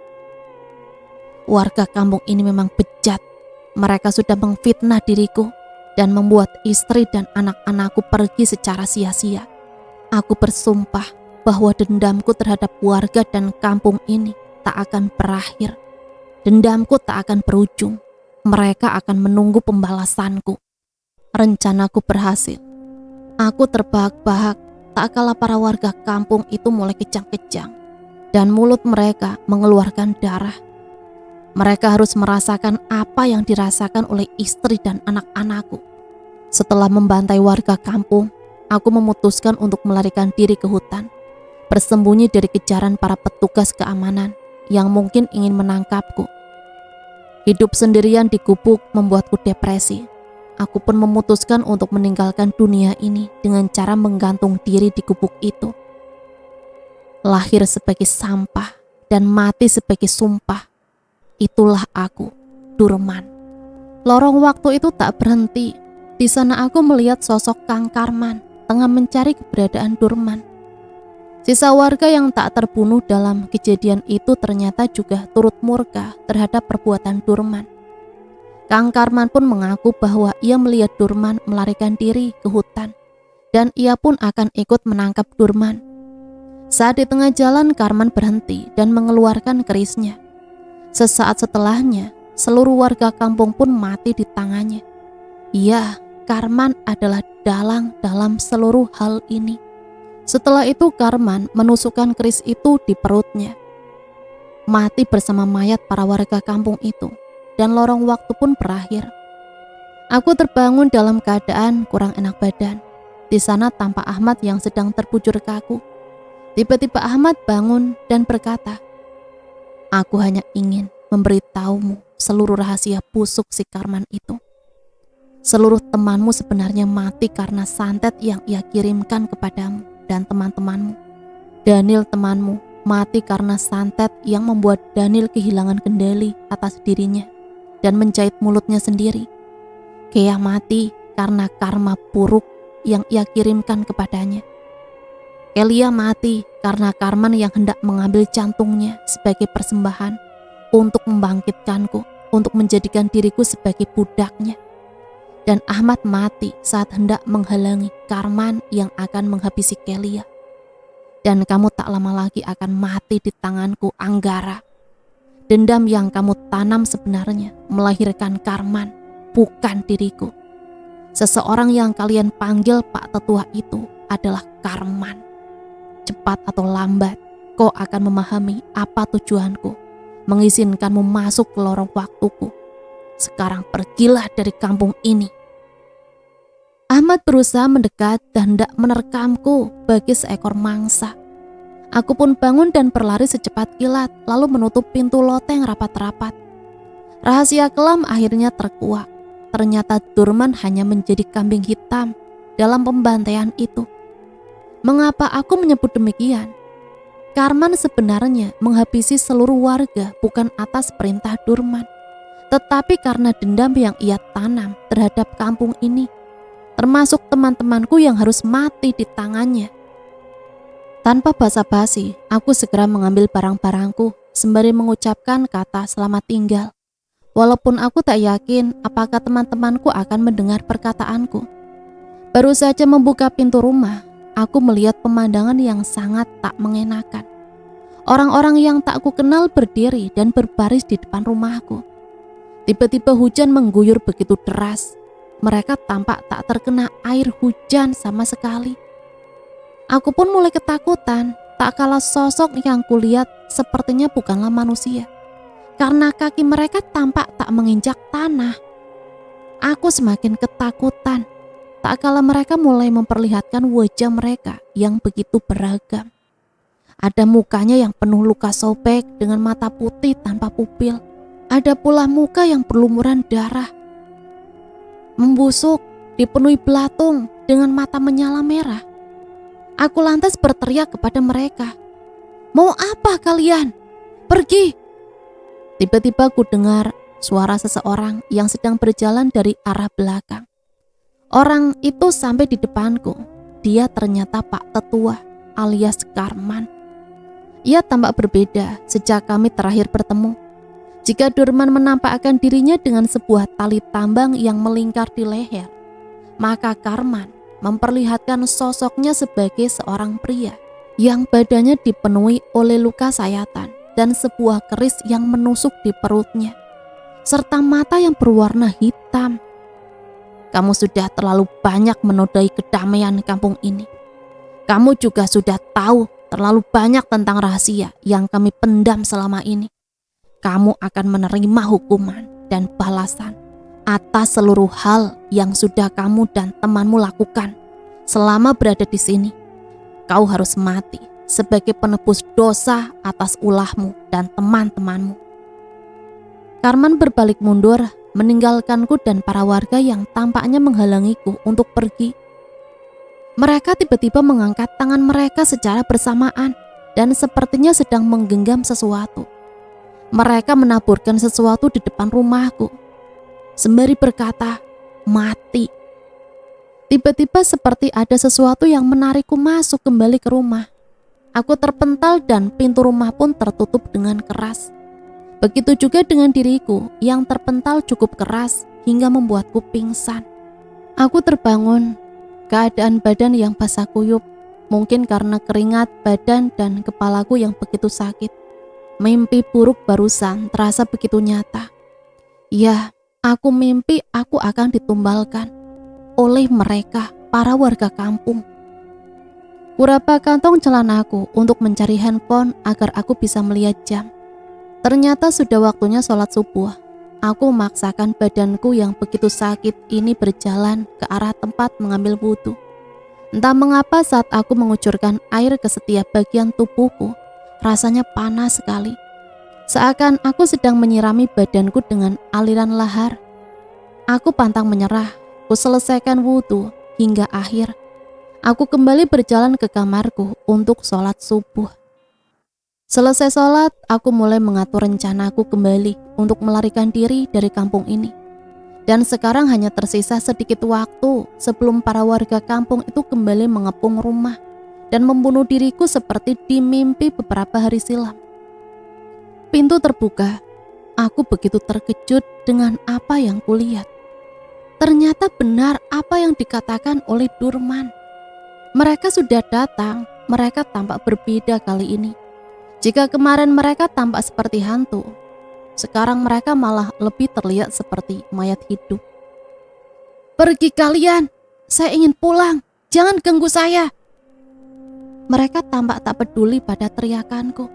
Warga kampung ini memang bejat. Mereka sudah mengfitnah diriku dan membuat istri dan anak-anakku pergi secara sia-sia. Aku bersumpah bahwa dendamku terhadap warga dan kampung ini tak akan berakhir. Dendamku tak akan berujung. Mereka akan menunggu pembalasanku. Rencanaku berhasil. Aku terbahak-bahak tak kala para warga kampung itu mulai kejang-kejang dan mulut mereka mengeluarkan darah. Mereka harus merasakan apa yang dirasakan oleh istri dan anak-anakku. Setelah membantai warga kampung, aku memutuskan untuk melarikan diri ke hutan, bersembunyi dari kejaran para petugas keamanan yang mungkin ingin menangkapku. Hidup sendirian di gubuk membuatku depresi. Aku pun memutuskan untuk meninggalkan dunia ini dengan cara menggantung diri di gubuk itu. Lahir sebagai sampah dan mati sebagai sumpah. Itulah aku, Durman. Lorong waktu itu tak berhenti. Di sana aku melihat sosok Kang Karman tengah mencari keberadaan Durman. Sisa warga yang tak terbunuh dalam kejadian itu ternyata juga turut murka terhadap perbuatan Durman. Kang Karman pun mengaku bahwa ia melihat Durman melarikan diri ke hutan dan ia pun akan ikut menangkap Durman. Saat di tengah jalan, Karman berhenti dan mengeluarkan kerisnya. Sesaat setelahnya, seluruh warga kampung pun mati di tangannya. Iya, Karman adalah dalang dalam seluruh hal ini. Setelah itu Karman menusukkan keris itu di perutnya. Mati bersama mayat para warga kampung itu. Dan lorong waktu pun berakhir. Aku terbangun dalam keadaan kurang enak badan. Di sana tampak Ahmad yang sedang terbujur kaku. Tiba-tiba Ahmad bangun dan berkata, "Aku hanya ingin memberitahumu seluruh rahasia busuk si Karman itu. Seluruh temanmu sebenarnya mati karena santet yang ia kirimkan kepadamu dan teman-temanmu. Daniel temanmu mati karena santet yang membuat Daniel kehilangan kendali atas dirinya dan menjahit mulutnya sendiri. Kea mati karena karma buruk yang ia kirimkan kepadanya. Kelia mati karena Karman yang hendak mengambil jantungnya sebagai persembahan untuk membangkitkanku, untuk menjadikan diriku sebagai budaknya. Dan Ahmad mati saat hendak menghalangi Karman yang akan menghabisi Kelia. Dan kamu tak lama lagi akan mati di tanganku, Anggara. Dendam yang kamu tanam sebenarnya melahirkan Karman, bukan diriku. Seseorang yang kalian panggil Pak Tetua itu adalah Karman. Cepat atau lambat, kau akan memahami apa tujuanku, mengizinkanmu masuk ke lorong waktuku. Sekarang pergilah dari kampung ini." Ahmad berusaha mendekat dan hendak menerkamku bagi seekor mangsa. Aku pun bangun dan berlari secepat kilat, lalu menutup pintu loteng rapat-rapat. Rahasia kelam akhirnya terkuak. Ternyata Durman hanya menjadi kambing hitam dalam pembantaian itu. Mengapa aku menyebut demikian? Karman sebenarnya menghabisi seluruh warga bukan atas perintah Durman, tetapi karena dendam yang ia tanam terhadap kampung ini, termasuk teman-temanku yang harus mati di tangannya. Tanpa basa-basi, aku segera mengambil barang-barangku sembari mengucapkan kata selamat tinggal. Walaupun aku tak yakin apakah teman-temanku akan mendengar perkataanku. Baru saja membuka pintu rumah, aku melihat pemandangan yang sangat tak mengenakan. Orang-orang yang tak kukenal berdiri dan berbaris di depan rumahku. Tiba-tiba hujan mengguyur begitu deras. Mereka tampak tak terkena air hujan sama sekali. Aku pun mulai ketakutan, tak kalah sosok yang kulihat sepertinya bukanlah manusia. Karena kaki mereka tampak tak menginjak tanah. Aku semakin ketakutan, tak kalah mereka mulai memperlihatkan wajah mereka yang begitu beragam. Ada mukanya yang penuh luka sobek dengan mata putih tanpa pupil. Ada pula muka yang berlumuran darah, membusuk, dipenuhi belatung dengan mata menyala merah. Aku lantas berteriak kepada mereka, "Mau apa kalian? Pergi!" Tiba-tiba ku dengar suara seseorang yang sedang berjalan dari arah belakang. Orang itu sampai di depanku. Dia ternyata Pak Tetua alias Karman. Ia tampak berbeda sejak kami terakhir bertemu. Jika Durman menampakkan dirinya dengan sebuah tali tambang yang melingkar di leher, maka Karman memperlihatkan sosoknya sebagai seorang pria yang badannya dipenuhi oleh luka sayatan dan sebuah keris yang menusuk di perutnya, serta mata yang berwarna hitam. Kamu sudah terlalu banyak menodai kedamaian kampung ini. Kamu juga sudah tahu terlalu banyak tentang rahasia yang kami pendam selama ini. Kamu akan menerima hukuman dan balasan atas seluruh hal yang sudah kamu dan temanmu lakukan selama berada di sini. Kau harus mati sebagai penebus dosa atas ulahmu dan teman-temanmu. Karman berbalik mundur, meninggalkanku dan para warga yang tampaknya menghalangiku untuk pergi. Mereka tiba-tiba mengangkat tangan mereka secara bersamaan dan sepertinya sedang menggenggam sesuatu. Mereka menaburkan sesuatu di depan rumahku, sembari berkata, "Mati." Tiba-tiba seperti ada sesuatu yang menarikku masuk kembali ke rumah. Aku terpental dan pintu rumah pun tertutup dengan keras. Begitu juga dengan diriku yang terpental cukup keras hingga membuatku pingsan. Aku terbangun, keadaan badan yang basah kuyup, mungkin karena keringat badan dan kepalaku yang begitu sakit. Mimpi buruk barusan terasa begitu nyata. Ya, aku mimpi aku akan ditumbalkan oleh mereka, para warga kampung. Kuraba kantong celanaku untuk mencari handphone agar aku bisa melihat jam. Ternyata sudah waktunya sholat subuh. Aku memaksakan badanku yang begitu sakit ini berjalan ke arah tempat mengambil wudhu. Entah mengapa saat aku mengucurkan air ke setiap bagian tubuhku, rasanya panas sekali. Seakan aku sedang menyirami badanku dengan aliran lahar. Aku pantang menyerah. Ku selesaikan wudhu hingga akhir. Aku kembali berjalan ke kamarku untuk sholat subuh. Selesai sholat, aku mulai mengatur rencanaku kembali untuk melarikan diri dari kampung ini. Dan sekarang hanya tersisa sedikit waktu sebelum para warga kampung itu kembali mengepung rumah dan membunuh diriku seperti di mimpi beberapa hari silam. Pintu terbuka. Aku begitu terkejut dengan apa yang kulihat. Ternyata benar apa yang dikatakan oleh Durman. Mereka sudah datang, mereka tampak berbeda kali ini. Jika kemarin mereka tampak seperti hantu, sekarang mereka malah lebih terlihat seperti mayat hidup. "Pergi kalian, saya ingin pulang, jangan ganggu saya." Mereka tampak tak peduli pada teriakanku.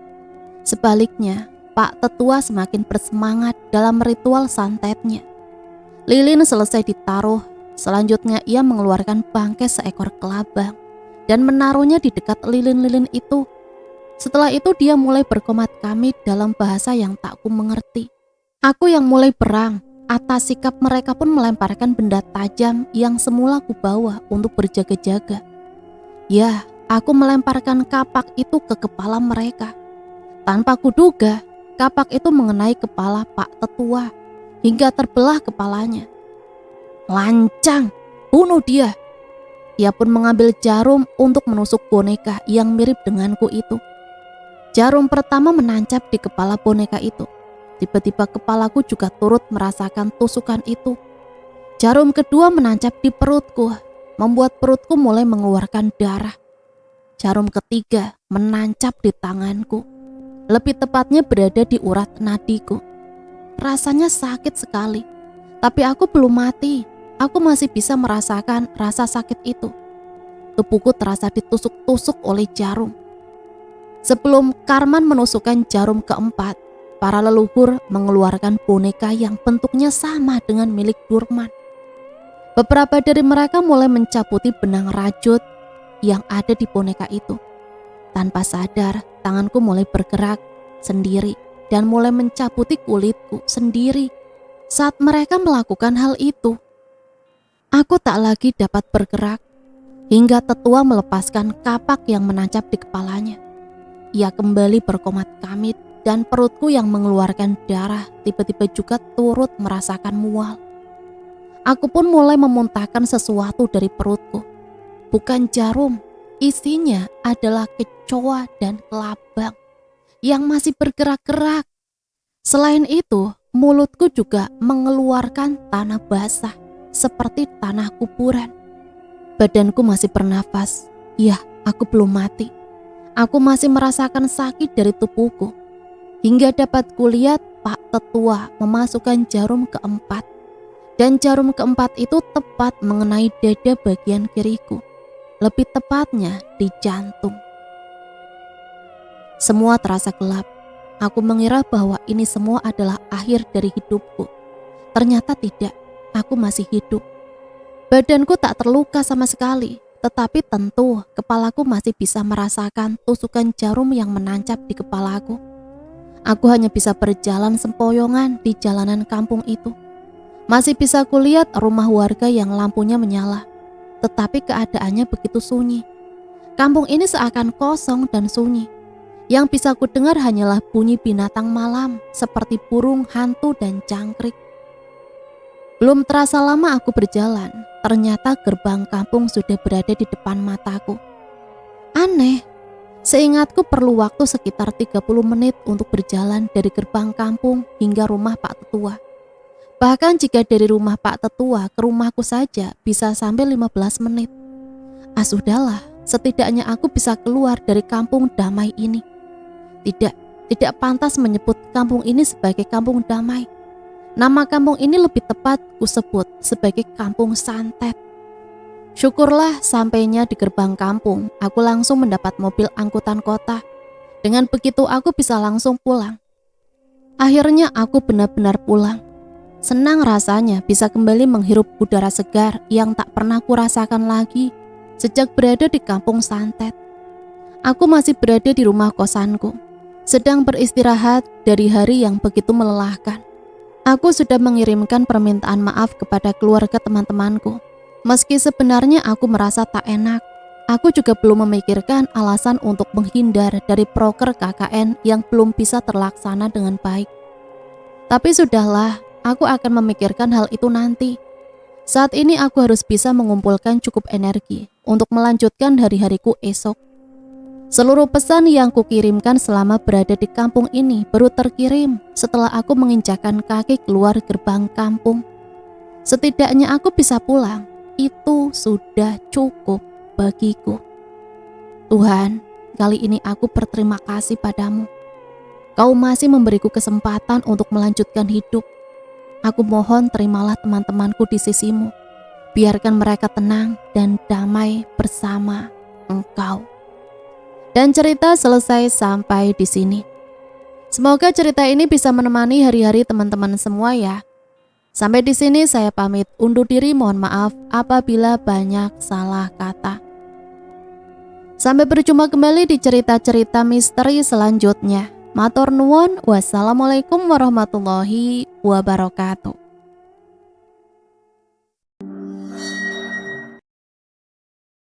Sebaliknya, Pak Tetua semakin bersemangat dalam ritual santetnya. Lilin selesai ditaruh, Selanjutnya ia mengeluarkan bangkai seekor kelabang dan menaruhnya di dekat lilin-lilin itu. Setelah itu dia mulai berkomat kami dalam bahasa yang tak ku mengerti. Aku yang mulai perang. Atas sikap mereka pun melemparkan benda tajam yang semula ku bawa untuk berjaga-jaga. Ya, aku melemparkan kapak itu ke kepala mereka. Tanpa kuduga, kapak itu mengenai kepala Pak Tetua hingga terbelah kepalanya. Lancang, bunuh dia. Ia pun mengambil jarum untuk menusuk boneka yang mirip denganku itu. Jarum pertama menancap di kepala boneka itu. Tiba-tiba kepalaku juga turut merasakan tusukan itu. Jarum kedua menancap di perutku, membuat perutku mulai mengeluarkan darah. Jarum ketiga menancap di tanganku, lebih tepatnya berada di urat nadiku. Rasanya sakit sekali, tapi aku belum mati. Aku masih bisa merasakan rasa sakit itu. Tubuhku terasa ditusuk-tusuk oleh jarum. Sebelum Karman menusukkan jarum keempat, para leluhur mengeluarkan boneka yang bentuknya sama dengan milik Durman. Beberapa dari mereka mulai mencabuti benang rajut yang ada di boneka itu. Tanpa sadar, tanganku mulai bergerak sendiri dan mulai mencabuti kulitku sendiri. Saat mereka melakukan hal itu, aku tak lagi dapat bergerak hingga Tetua melepaskan kapak yang menancap di kepalanya. Ia kembali berkomat kamit dan perutku yang mengeluarkan darah tiba-tiba juga turut merasakan mual. Aku pun mulai memuntahkan sesuatu dari perutku. Bukan jarum, isinya adalah kecoa dan kelabang yang masih bergerak-gerak. Selain itu, mulutku juga mengeluarkan tanah basah seperti tanah kuburan. Badanku masih bernafas. Ya, aku belum mati. Aku masih merasakan sakit dari tubuhku. Hingga dapat kulihat Pak Tetua memasukkan jarum keempat. Dan jarum keempat itu tepat mengenai dada bagian kiriku. Lebih tepatnya di jantung. Semua terasa gelap. Aku mengira bahwa ini semua adalah akhir dari hidupku. Ternyata tidak, aku masih hidup. Badanku tak terluka sama sekali, tetapi tentu kepalaku masih bisa merasakan tusukan jarum yang menancap di kepalaku. Aku hanya bisa berjalan sempoyongan di jalanan kampung itu. Masih bisa kulihat rumah warga yang lampunya menyala, tetapi keadaannya begitu sunyi. Kampung ini seakan kosong dan sunyi. Yang bisa kudengar hanyalah bunyi binatang malam seperti burung, hantu, dan jangkrik. Belum terasa lama aku berjalan, ternyata gerbang kampung sudah berada di depan mataku. Aneh, seingatku perlu waktu sekitar 30 menit untuk berjalan dari gerbang kampung hingga rumah Pak Tetua. Bahkan jika dari rumah Pak Tetua ke rumahku saja bisa sampai 15 menit. Sudahlah, setidaknya aku bisa keluar dari kampung damai ini. Tidak pantas menyebut kampung ini sebagai kampung damai. Nama kampung ini lebih tepat kusebut sebagai kampung santet. Syukurlah sampainya di gerbang kampung, aku langsung mendapat mobil angkutan kota. Dengan begitu aku bisa langsung pulang. Akhirnya aku benar-benar pulang. Senang rasanya bisa kembali menghirup udara segar yang tak pernah kurasakan lagi sejak berada di kampung santet. Aku masih berada di rumah kosanku, sedang beristirahat dari hari yang begitu melelahkan. Aku sudah mengirimkan permintaan maaf kepada keluarga teman-temanku. Meski sebenarnya aku merasa tak enak, aku juga belum memikirkan alasan untuk menghindar dari proker KKN yang belum bisa terlaksana dengan baik. Tapi sudahlah, aku akan memikirkan hal itu nanti. Saat ini aku harus bisa mengumpulkan cukup energi untuk melanjutkan hari-hariku esok. Seluruh pesan yang kukirimkan selama berada di kampung ini baru terkirim setelah aku menginjakkan kaki keluar gerbang kampung. Setidaknya aku bisa pulang, itu sudah cukup bagiku. Tuhan, kali ini aku berterima kasih padamu. Kau masih memberiku kesempatan untuk melanjutkan hidup. Aku mohon terimalah teman-temanku di sisimu. Biarkan mereka tenang dan damai bersama Engkau. Dan cerita selesai sampai di sini. Semoga cerita ini bisa menemani hari-hari teman-teman semua ya. Sampai di sini saya pamit undur diri, mohon maaf apabila banyak salah kata. Sampai berjumpa kembali di cerita-cerita misteri selanjutnya. Matur nuwun, wassalamualaikum warahmatullahi wabarakatuh.